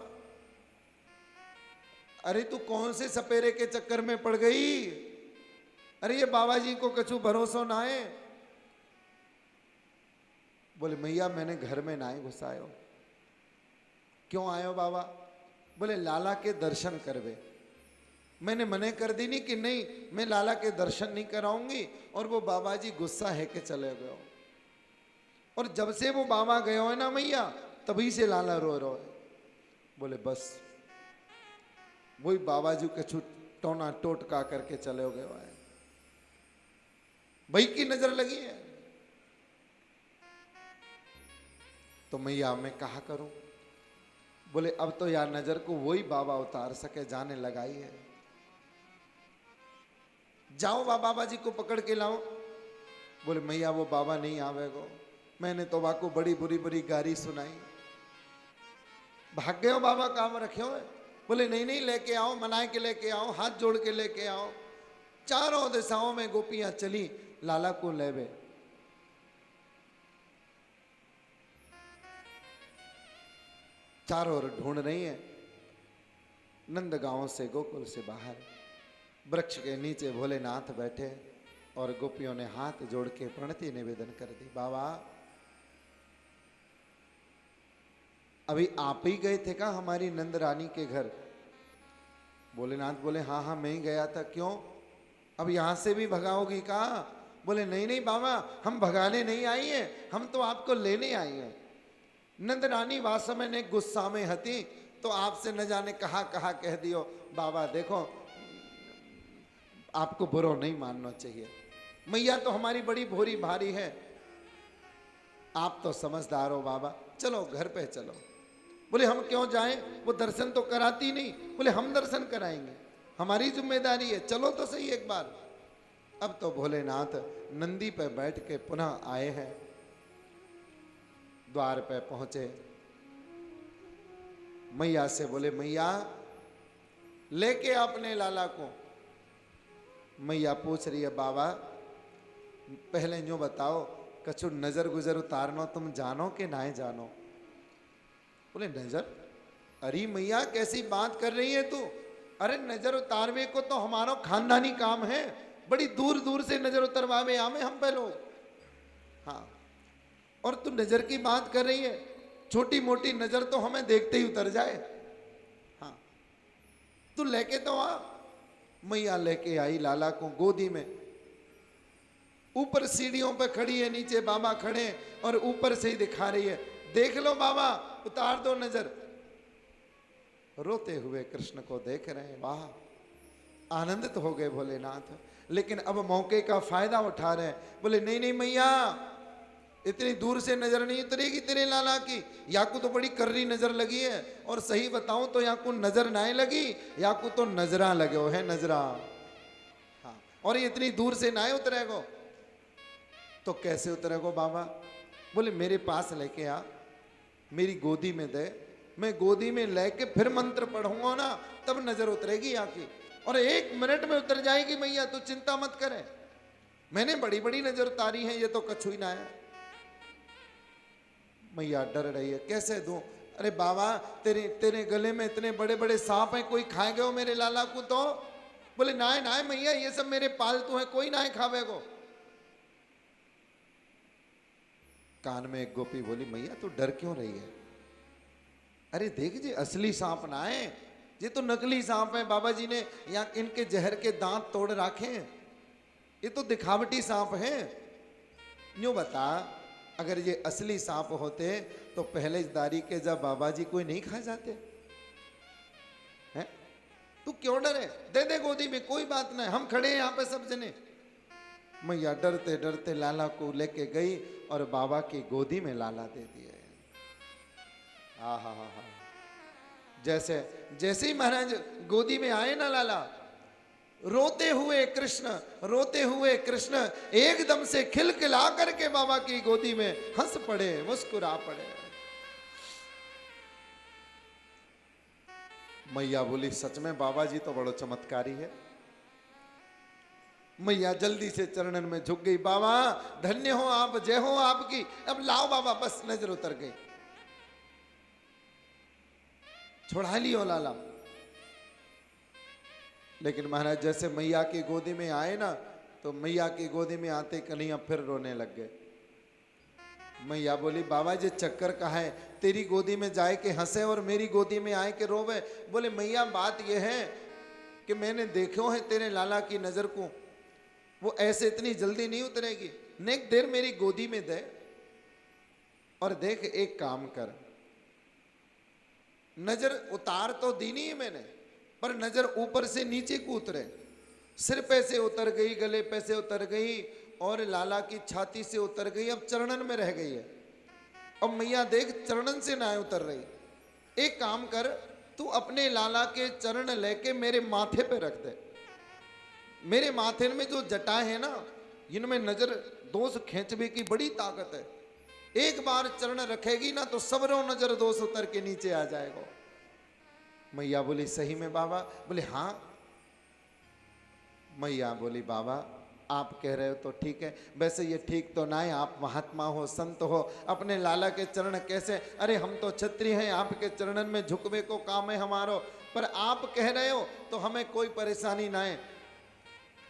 अरे तू कौन से सपेरे के चक्कर में पड़ गई? अरे ये बाबा जी को कछु भरोसा ना है। बोले मैया मैंने घर में ना ही घुसायो। क्यों आयो बाबा? बोले लाला के दर्शन करवे। मैंने मने कर दी नहीं कि नहीं मैं लाला के दर्शन नहीं कराऊंगी, और वो बाबा जी गुस्सा है के चले गए। और जब से वो बाबा गए हो है ना मैया, तभी से लाला रो रो है। बोले बस वही बाबा जी के टोना टोटका करके चले गए है, भाई की नजर लगी है। तो मैया मैं कहा करूं? बोले अब तो यार नजर को वही बाबा उतार सके, जाने लगाई है। जाओ बाबा जी को पकड़ के लाओ। बोले मैया वो बाबा नहीं आवेगो, मैंने तो बाबा को बड़ी बुरी बुरी गारी सुनाई। भाग गए हो बाबा, काम रखे हो? बोले नहीं नहीं लेके आओ, मनाए के लेके आओ, हाथ जोड़ के लेके आओ। चारों दिशाओं में गोपियां चली लाला को लेवे। चारों ओर ढूंढ रही है। नंदगांव से, गोकुल से बाहर वृक्ष के नीचे भोलेनाथ बैठे और गोपियों ने हाथ जोड़ के प्रणति निवेदन कर दी। बाबा अभी आप ही गए थे क्या हमारी नंद रानी के घर? भोलेनाथ बोले हाँ हाँ मैं ही गया था। क्यों, अब यहां से भी भगाओगी का? बोले नहीं नहीं बाबा, हम भगाने नहीं आई हैं, हम तो आपको लेने आई हैं। नंद रानी वास्तव में ने गुस्सा में हती, तो आपसे न जाने कहा कह दियो। बाबा देखो आपको बुरा नहीं मानना चाहिए, मैया तो हमारी बड़ी भोरी भारी है, आप तो समझदार हो बाबा, चलो घर पे चलो। बोले हम क्यों जाएं, वो दर्शन तो कराती नहीं। बोले हम दर्शन कराएंगे, हमारी जिम्मेदारी है, चलो तो सही एक बार। अब तो भोलेनाथ नंदी पे बैठ के पुनः आए हैं। द्वार पे पहुंचे, मैया से बोले मैया लेके अपने लाला को। मैया पूछ रही है बाबा पहले यूं बताओ कछु नजर गुजर उतारनो तुम जानो कि ना जानो? बोले नजर? अरे मैया कैसी बात कर रही है तू? अरे नजर उतारवे को तो हमारा खानदानी काम है, बड़ी दूर दूर से नजर उतरवावे आवे हम पे लोग। हाँ, और तू नजर की बात कर रही है? छोटी मोटी नजर तो हमें देखते ही उतर जाए। हाँ, तू लेके तो आ। मैया लेके आई लाला को गोदी में। ऊपर सीढ़ियों पे खड़ी है, नीचे बाबा खड़े और ऊपर से ही दिखा रही है, देख लो बाबा, उतार दो नजर। रोते हुए कृष्ण को देख रहे हैं, वाह, आनंदित हो गए भोलेनाथ। लेकिन अब मौके का फायदा उठा रहे हैं, बोले नहीं नहीं मैया, इतनी दूर से नजर नहीं उतरेगी तेरे लाला की, याकू तो बड़ी कर्री नजर लगी है, और सही बताऊं तो याकू नजर ना लगी, याकू तो नजरा लगे हो है, नजरा। हाँ, और ये इतनी दूर से ना उतरेगो। तो कैसे उतरेगो बाबा? बोले मेरे पास लेके आ, मेरी गोदी में दे, मैं गोदी में लेके फिर मंत्र पढ़ूंगा ना, तब नजर उतरेगी आकी, और 1 मिनट में उतर जाएगी मैया, तू चिंता मत करे। मैंने बड़ी बड़ी नजर उतारी है, ये तो कछु ही ना है। मैया डर रही है, कैसे दूं? अरे बाबा, तेरे गले में इतने बड़े बड़े सांप हैं, कोई खाएगा हो मेरे लाला को? तो बोले ना ना मैया, ये सब मेरे पालतू हैं, कोई ना खावेगो। कान में एक गोपी बोली, मैया तू डर क्यों रही है? अरे देख जी, असली सांप ना है, ये तो नकली सांप है, बाबा जी ने यहाँ इनके जहर के दांत तोड़ रखे हैं, ये तो दिखावटी सांप हैं। यूं बता, अगर ये असली सांप होते तो पहले दारी के जब बाबा जी कोई नहीं खा जाते हैं? तू क्यों डरे? दे दे गोदी में, कोई बात नहीं, हम खड़े हैं यहाँ पे सब जने। मैया डरते डरते लाला को लेके गई और बाबा की गोदी में लाला दे दिए। हा हा हा हा। जैसे जैसे ही महाराज गोदी में आए ना लाला, रोते हुए कृष्ण एकदम से खिलखिला करके बाबा की गोदी में हंस पड़े, मुस्कुरा पड़े। मैया बोली, सच में बाबा जी तो बड़ो चमत्कारी है। मैया जल्दी से चरणन में झुक गई, बाबा धन्य हो आप, जय हो आपकी, अब लाओ बाबा, बस नजर उतर गई, छोड़ा लियो लाला। लेकिन महाराज जैसे मैया की गोदी में आए ना, तो मैया की गोदी में आते कन्हैया फिर रोने लग गए। मैया बोली, बाबा जी चक्कर का है, तेरी गोदी में जाए के हंसे और मेरी गोदी में आए के रोवे? बोले मैया बात यह है कि मैंने देखो है तेरे लाला की नजर को, वो ऐसे इतनी जल्दी नहीं उतरेगी, नेक देर मेरी गोदी में दे, और देख एक काम कर, नजर उतार तो दी नहीं है मैंने, पर नजर ऊपर से नीचे को उतरे, सिर पे से उतर गई, गले पे से उतर गई, और लाला की छाती से उतर गई, अब चरणन में रह गई है। अब मैया देख चरणन से ना उतर रही। एक काम कर, तू अपने लाला के चरण लेके मेरे माथे पे रख दे। मेरे माथे में जो जटाएं है ना, इनमें नजर दोष खींचने की बड़ी ताकत है। एक बार चरण रखेगी ना तो सबरों नजर दोष उतर के नीचे आ जाएगा। मैया बोली, सही में बाबा? बोले हाँ। मैया बोली, बाबा आप कह रहे हो तो ठीक है, वैसे ये ठीक तो ना है, आप महात्मा हो, संत हो, अपने लाला के चरण कैसे? अरे हम तो क्षत्रिय हैं, आपके चरणन में झुकवे को काम है हमारो, पर आप कह रहे हो तो हमें कोई परेशानी ना है।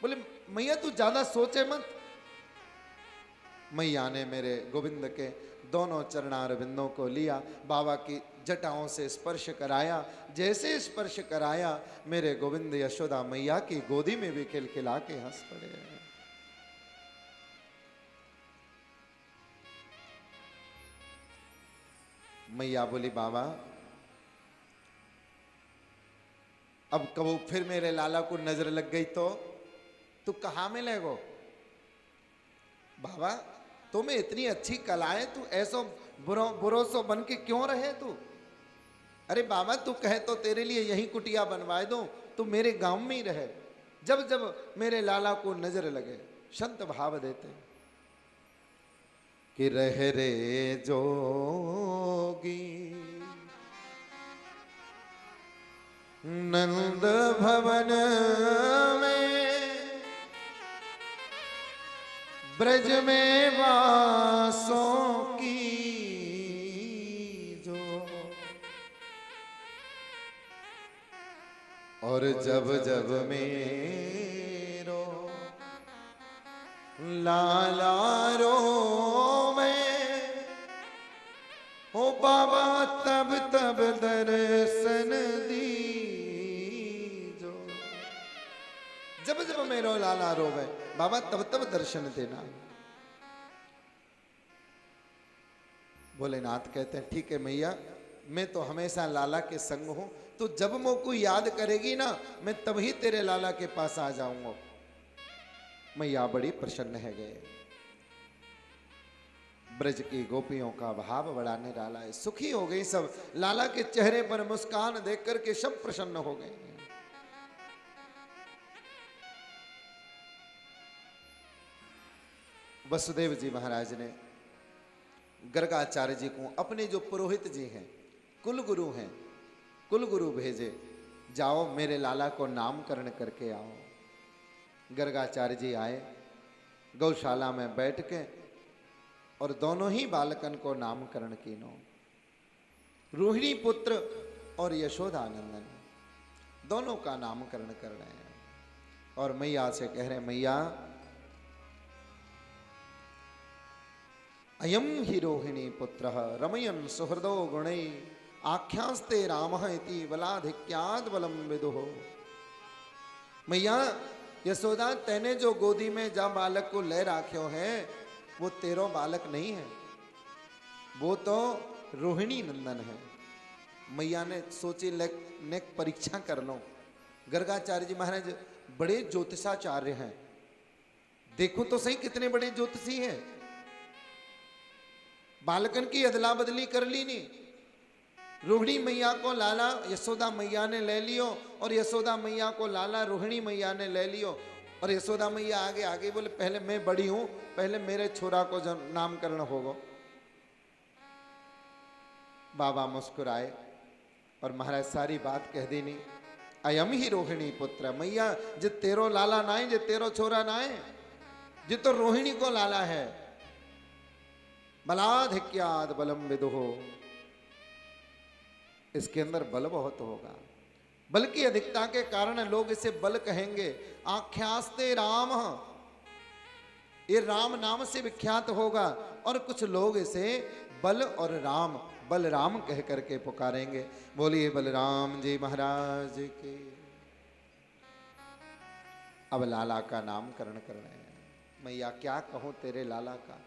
बोले मैया तू ज्यादा सोचे मत। मैया ने मेरे गोविंद के दोनों चरणार बिंदों को लिया, बाबा की जटाओं से स्पर्श कराया। जैसे स्पर्श कराया, मेरे गोविंद यशोदा मैया की गोदी में भी खिलखिला के हंस पड़े। मैया बोली, बाबा अब कबो फिर मेरे लाला को नजर लग गई तो तू कहाँ में लेगो? बाबा तुम्हें इतनी अच्छी कलाएं, तू ऐसो बुरोसो बन के क्यों रहे तू? अरे बाबा तू कहे तो तेरे लिए यही कुटिया बनवाए दूं, तू मेरे गांव में ही रहे, जब जब मेरे लाला को नजर लगे। संत भाव देते कि रह रे जोगी नंद भवन में, ब्रज में वासों की जो, और जब जब मेरो लाला रो मैं, हो बाबा तब तब दर्शन दीजिए। जब मेरो लाला रोवे, बाबा तब तब दर्शन देना। भोलेनाथ कहते हैं ठीक है मैया, मैं तो हमेशा लाला के संग हूं, तो जब मोको याद करेगी ना, मैं तभी तेरे लाला के पास आ जाऊंगा। मैया बड़ी प्रसन्न है गए। ब्रज की गोपियों का भाव बड़ा निराला है, सुखी हो गई सब। लाला के चेहरे पर मुस्कान देख करके सब प्रसन्न हो गए। वसुदेव जी महाराज ने गर्गाचार्य जी को, अपने जो पुरोहित जी हैं, कुलगुरु हैं, कुलगुरु भेजे, जाओ मेरे लाला को नामकरण करके आओ। गर्गाचार्य जी आए, गौशाला में बैठ के और दोनों ही बालकन को नामकरण कीनो। रोहिणी पुत्र और यशोदानंदन दोनों का नामकरण कर रहे हैं। और मैया से कह रहे हैं, मैया अयम ही रोहिणी पुत्र रमयन सुहृदो गुणै आख्यास्ते राम इति बलाधिक्याद बलम विदुः। मैया यशोदा, तेने जो गोदी में जा बालक को ले राख्यो है, वो तेरो बालक नहीं है, वो तो रोहिणी नंदन है। मैया ने सोची नेक परीक्षा कर लो। गर्गाचार्य जी महाराज बड़े ज्योतिषाचार्य हैं, देखो तो सही कितने बड़े ज्योतिषी हैं। बालकन की अदला बदली कर ली नहीं। रोहिणी मैया को लाला यशोदा मैया ने ले लियो, और यशोदा मैया को लाला रोहिणी मैया ने ले लियो। और यशोदा मैया आगे आगे बोले, पहले मैं बड़ी हूं, पहले मेरे छोरा को नामकरण होगा। बाबा मुस्कुराए और महाराज सारी बात कह दी नहीं। अयम ही रोहिणी पुत्र, मैया जे तेरो लाला ना है, जे तेरो छोरा ना है, जे तो रोहिणी को लाला है। बलाधिक्याद बलम विदुः, इसके अंदर बल बहुत होगा। बल की अधिकता के कारण लोग इसे बल कहेंगे। आख्यास्ते राम, ये राम नाम से विख्यात होगा। और कुछ लोग इसे बल और राम, बलराम कह करके पुकारेंगे। बोलिए बलराम जी महाराज के। अब लाला का नामकरण कर रहे हैं। मैया क्या कहूं तेरे लाला का,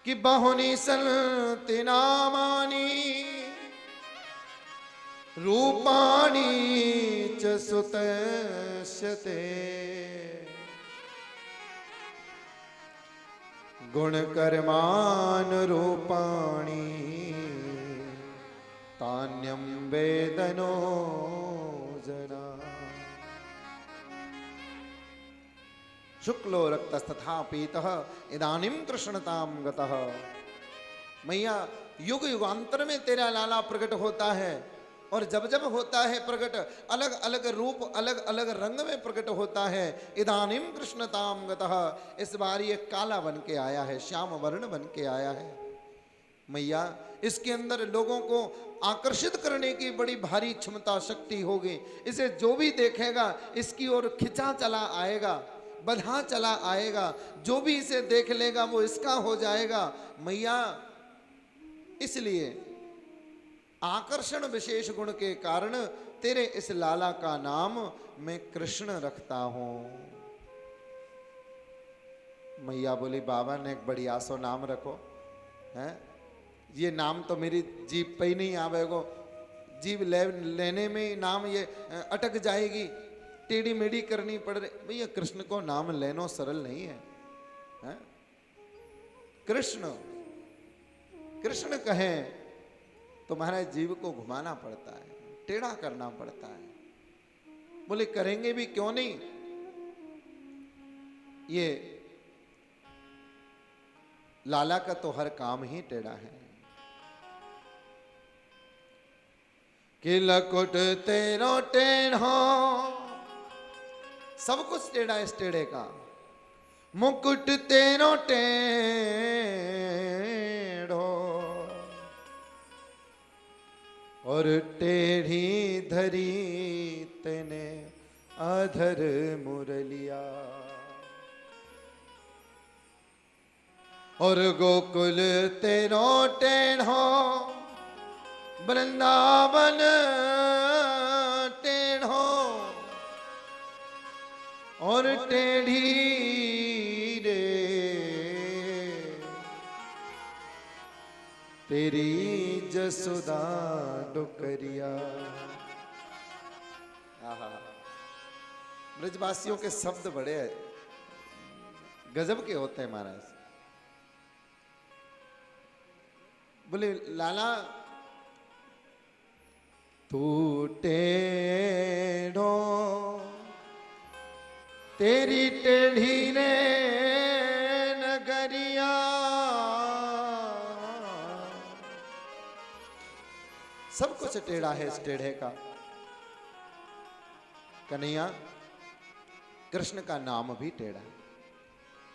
कि बहुनी सन्ति नामानि रूपाणि च सुतस्य ते, गुणकर्मान् रूपाणि तान्यं वेदनो जना। शुक्लो रक्तस्तथा पीतः इदानीं कृष्णतां गतः। मैया युग युगांतर में तेरा लाला प्रकट होता है, और जब जब होता है प्रकट, अलग अलग रूप अलग अलग रंग में प्रकट होता है। इदानीं कृष्णतां गतः, इस बार ये काला बन के आया है, श्याम वर्ण बन के आया है। मैया इसके अंदर लोगों को आकर्षित करने की बड़ी भारी क्षमता शक्ति होगी। इसे जो भी देखेगा इसकी ओर खिंचा चला आएगा, बधा चला आएगा। जो भी इसे देख लेगा वो इसका हो जाएगा। मैया इसलिए आकर्षण विशेष गुण के कारण तेरे इस लाला का नाम मैं कृष्ण रखता हूं। मैया बोली, बाबा ने एक बढ़िया सो नाम रखो है। ये नाम तो मेरी जीभ पे ही नहीं आवेगो, जीभ लेने में नाम ये अटक जाएगी, टेढ़ी मेढ़ी करनी पड़ रही। भैया कृष्ण को नाम लेना सरल नहीं है, है? कृष्ण कृष्ण कहें तो महाराज जीव को घुमाना पड़ता है, टेढ़ा करना पड़ता है। बोले करेंगे भी क्यों नहीं, ये लाला का तो हर काम ही टेढ़ा है। कि लकुट तेरो टेढ़ो, सब कुछ टेढ़ा इस टेढ़े का। मुकुट तेरो टेढ़ो और टेढ़ी धरी तेने अधर मुरलिया। और गोकुल तेरो टेढ़ो वृंदावन टेढ़ो और टेढ़ी रे तेरी जसोदा डुकरिया। आहा, ब्रजवासियों के शब्द बड़े गजब के होते हैं महाराज। बोले लाला तू टेढ़ो तेरी टेढ़ी ने नगरिया, सब कुछ टेढ़ा है इस टेढ़े का। कन्हैया कृष्ण का नाम भी टेढ़ा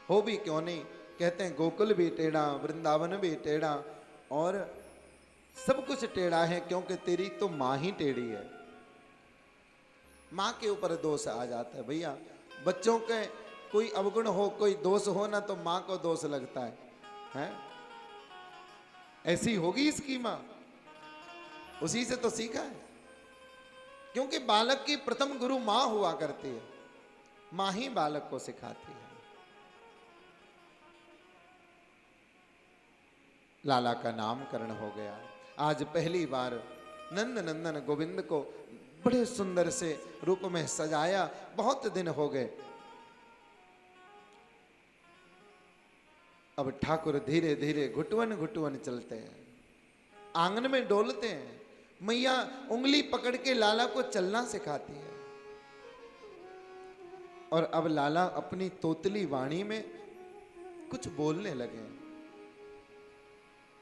हो भी क्यों नहीं, कहते हैं गोकुल भी टेढ़ा, वृंदावन भी टेढ़ा, और सब कुछ टेढ़ा है क्योंकि तेरी तो माँ ही टेढ़ी है। माँ के ऊपर दोष आ जाता है भैया। बच्चों के कोई अवगुण हो, कोई दोष हो ना, तो माँ को दोष लगता है? ऐसी होगी इसकी माँ, उसी से तो सीखा है। क्योंकि बालक की प्रथम गुरु माँ हुआ करती है, माँ ही बालक को सिखाती है। लाला का नामकरण हो गया। आज पहली बार नंद नंदन गोविंद को बड़े सुंदर से रूप में सजाया। बहुत दिन हो गए। अब ठाकुर धीरे धीरे घुटवन घुटवन चलते हैं, आंगन में डोलते हैं। मैया उंगली पकड़ के लाला को चलना सिखाती है। और अब लाला अपनी तोतली वाणी में कुछ बोलने लगे।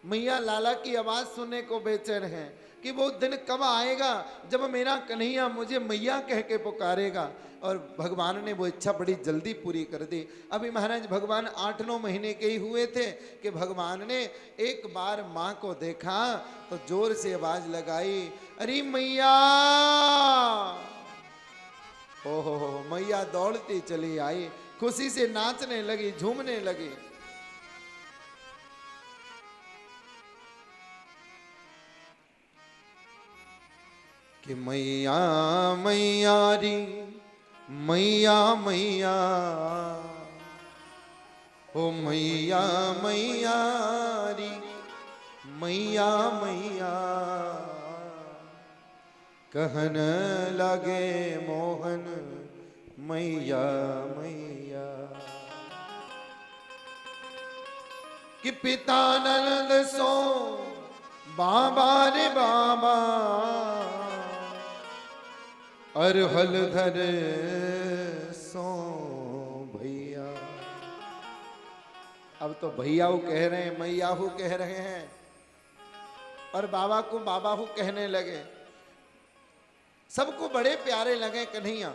मैया लाला की आवाज सुनने को बेचैन है कि वो दिन कब आएगा जब मेरा कन्हैया मुझे मैया कह के पुकारेगा। और भगवान ने वो इच्छा बड़ी जल्दी पूरी कर दी। अभी महाराज भगवान 8-9 महीने के ही हुए थे कि भगवान ने एक बार माँ को देखा तो जोर से आवाज लगाई, अरे मैया। हो मैया दौड़ती चली आई, खुशी से नाचने लगी, झूमने लगी। कि मैया मैया री मैया मैया, ओ मैया मैया री मैया मैया, कहन लगे मोहन मैया मैया। कि पिता नंद सो बाबा रे बाबा, अरहल धर सो भैया। अब तो भैया कह रहे हैं, मैया कह रहे हैं, और बाबा को बाबा कहने लगे। सबको बड़े प्यारे लगे कन्हैया।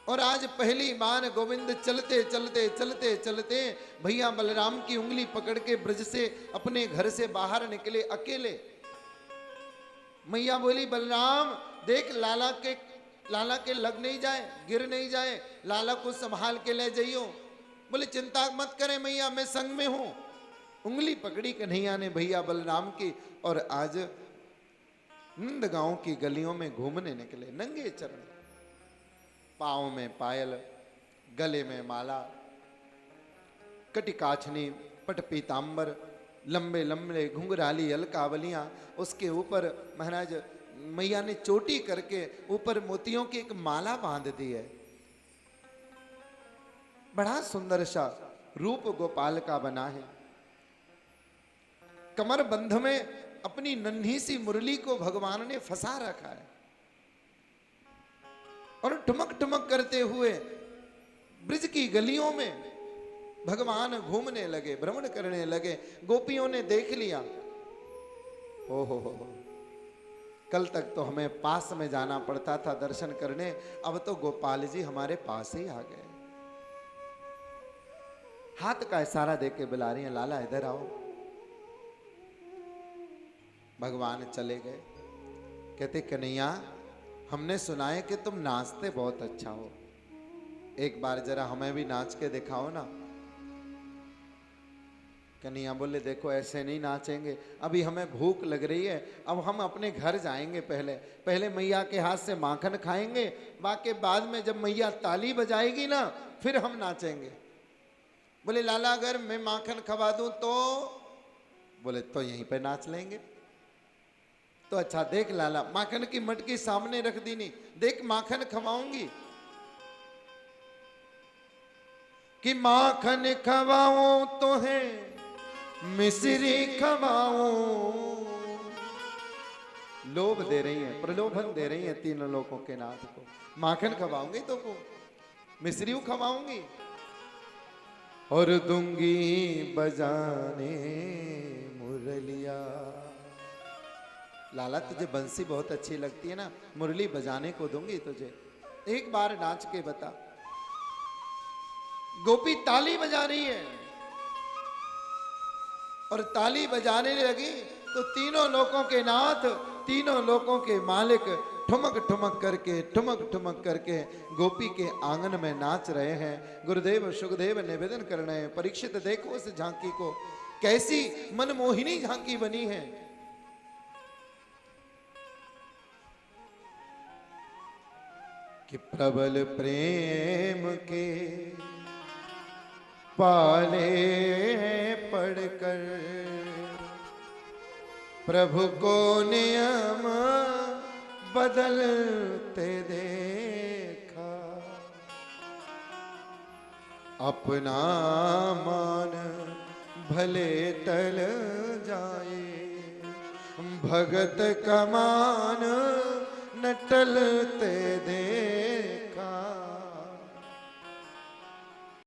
और आज पहली बार गोविंद चलते चलते चलते चलते भैया बलराम की उंगली पकड़ के ब्रज से अपने घर से बाहर निकले अकेले। मैया बोली, बलराम देख लाला के लग नहीं जाए, गिर नहीं जाए, लाला को संभाल के ले जाइयो। बोले चिंता मत करें मैया, मैं संग में हूं। उंगली पकड़ी कन्हैया ने भैया बलराम की, और आज नंदगांव की गलियों में घूमने निकले नंगे चरण। पाँव में पायल, गले में माला, कटिकाछनी, पट पीतांबर, लंबे लंबे घुंघराली अलकावलियां, उसके ऊपर महाराज मैया ने चोटी करके ऊपर मोतियों की एक माला बांध दी है। बड़ा सुंदर सा रूप गोपाल का बना है। कमर बंध में अपनी नन्ही सी मुरली को भगवान ने फंसा रखा है, और ठुमक ठुमक करते हुए ब्रिज की गलियों में भगवान घूमने लगे, भ्रमण करने लगे। गोपियों ने देख लिया। ओ हो, कल तक तो हमें पास में जाना पड़ता था दर्शन करने, अब तो गोपाल जी हमारे पास ही आ गए। हाथ का इशारा देके बुला रही हैं, लाला इधर आओ। भगवान चले गए। कहते कन्हैया, हमने सुना है कि तुम नाचते बहुत अच्छा हो, एक बार जरा हमें भी नाच के दिखाओ ना। कन्हैया बोले देखो ऐसे नहीं नाचेंगे, अभी हमें भूख लग रही है, अब हम अपने घर जाएंगे, पहले पहले मैया के हाथ से माखन खाएंगे, बाकी बाद में जब मैया ताली बजाएगी ना फिर हम नाचेंगे। बोले लाला अगर मैं माखन खवा दूं तो? बोले तो यहीं पे नाच लेंगे। तो अच्छा देख लाला, माखन की मटकी सामने रख दी, नहीं देख माखन खवाऊंगी कि माखन खवाऊं तो है मिश्री खवाऊं। लोभ दे रही है, प्रलोभन दे रही है तीनों लोगों के नाथ को। माखन खवाऊंगी तो को मिश्री खवाऊंगी और दूंगी बजाने मुरलिया। लाला तुझे बंसी बहुत अच्छी लगती है ना, मुरली बजाने को दूंगी तुझे, एक बार नाच के बता। गोपी ताली बजा रही है और ताली बजाने लगी तो तीनों लोगों के नाथ, तीनों लोगों के मालिक ठुमक ठुमक करके गोपी के आंगन में नाच रहे हैं। गुरुदेव सुखदेव निवेदन कर रहे हैं, परीक्षित देखो इस झांकी को, कैसी मनमोहिनी झांकी बनी है। कि प्रबल प्रेम के पाले पढ़कर प्रभु को नियम बदलते देखा, अपना मान भले टल जाए, भगत का मान न टलते देखा।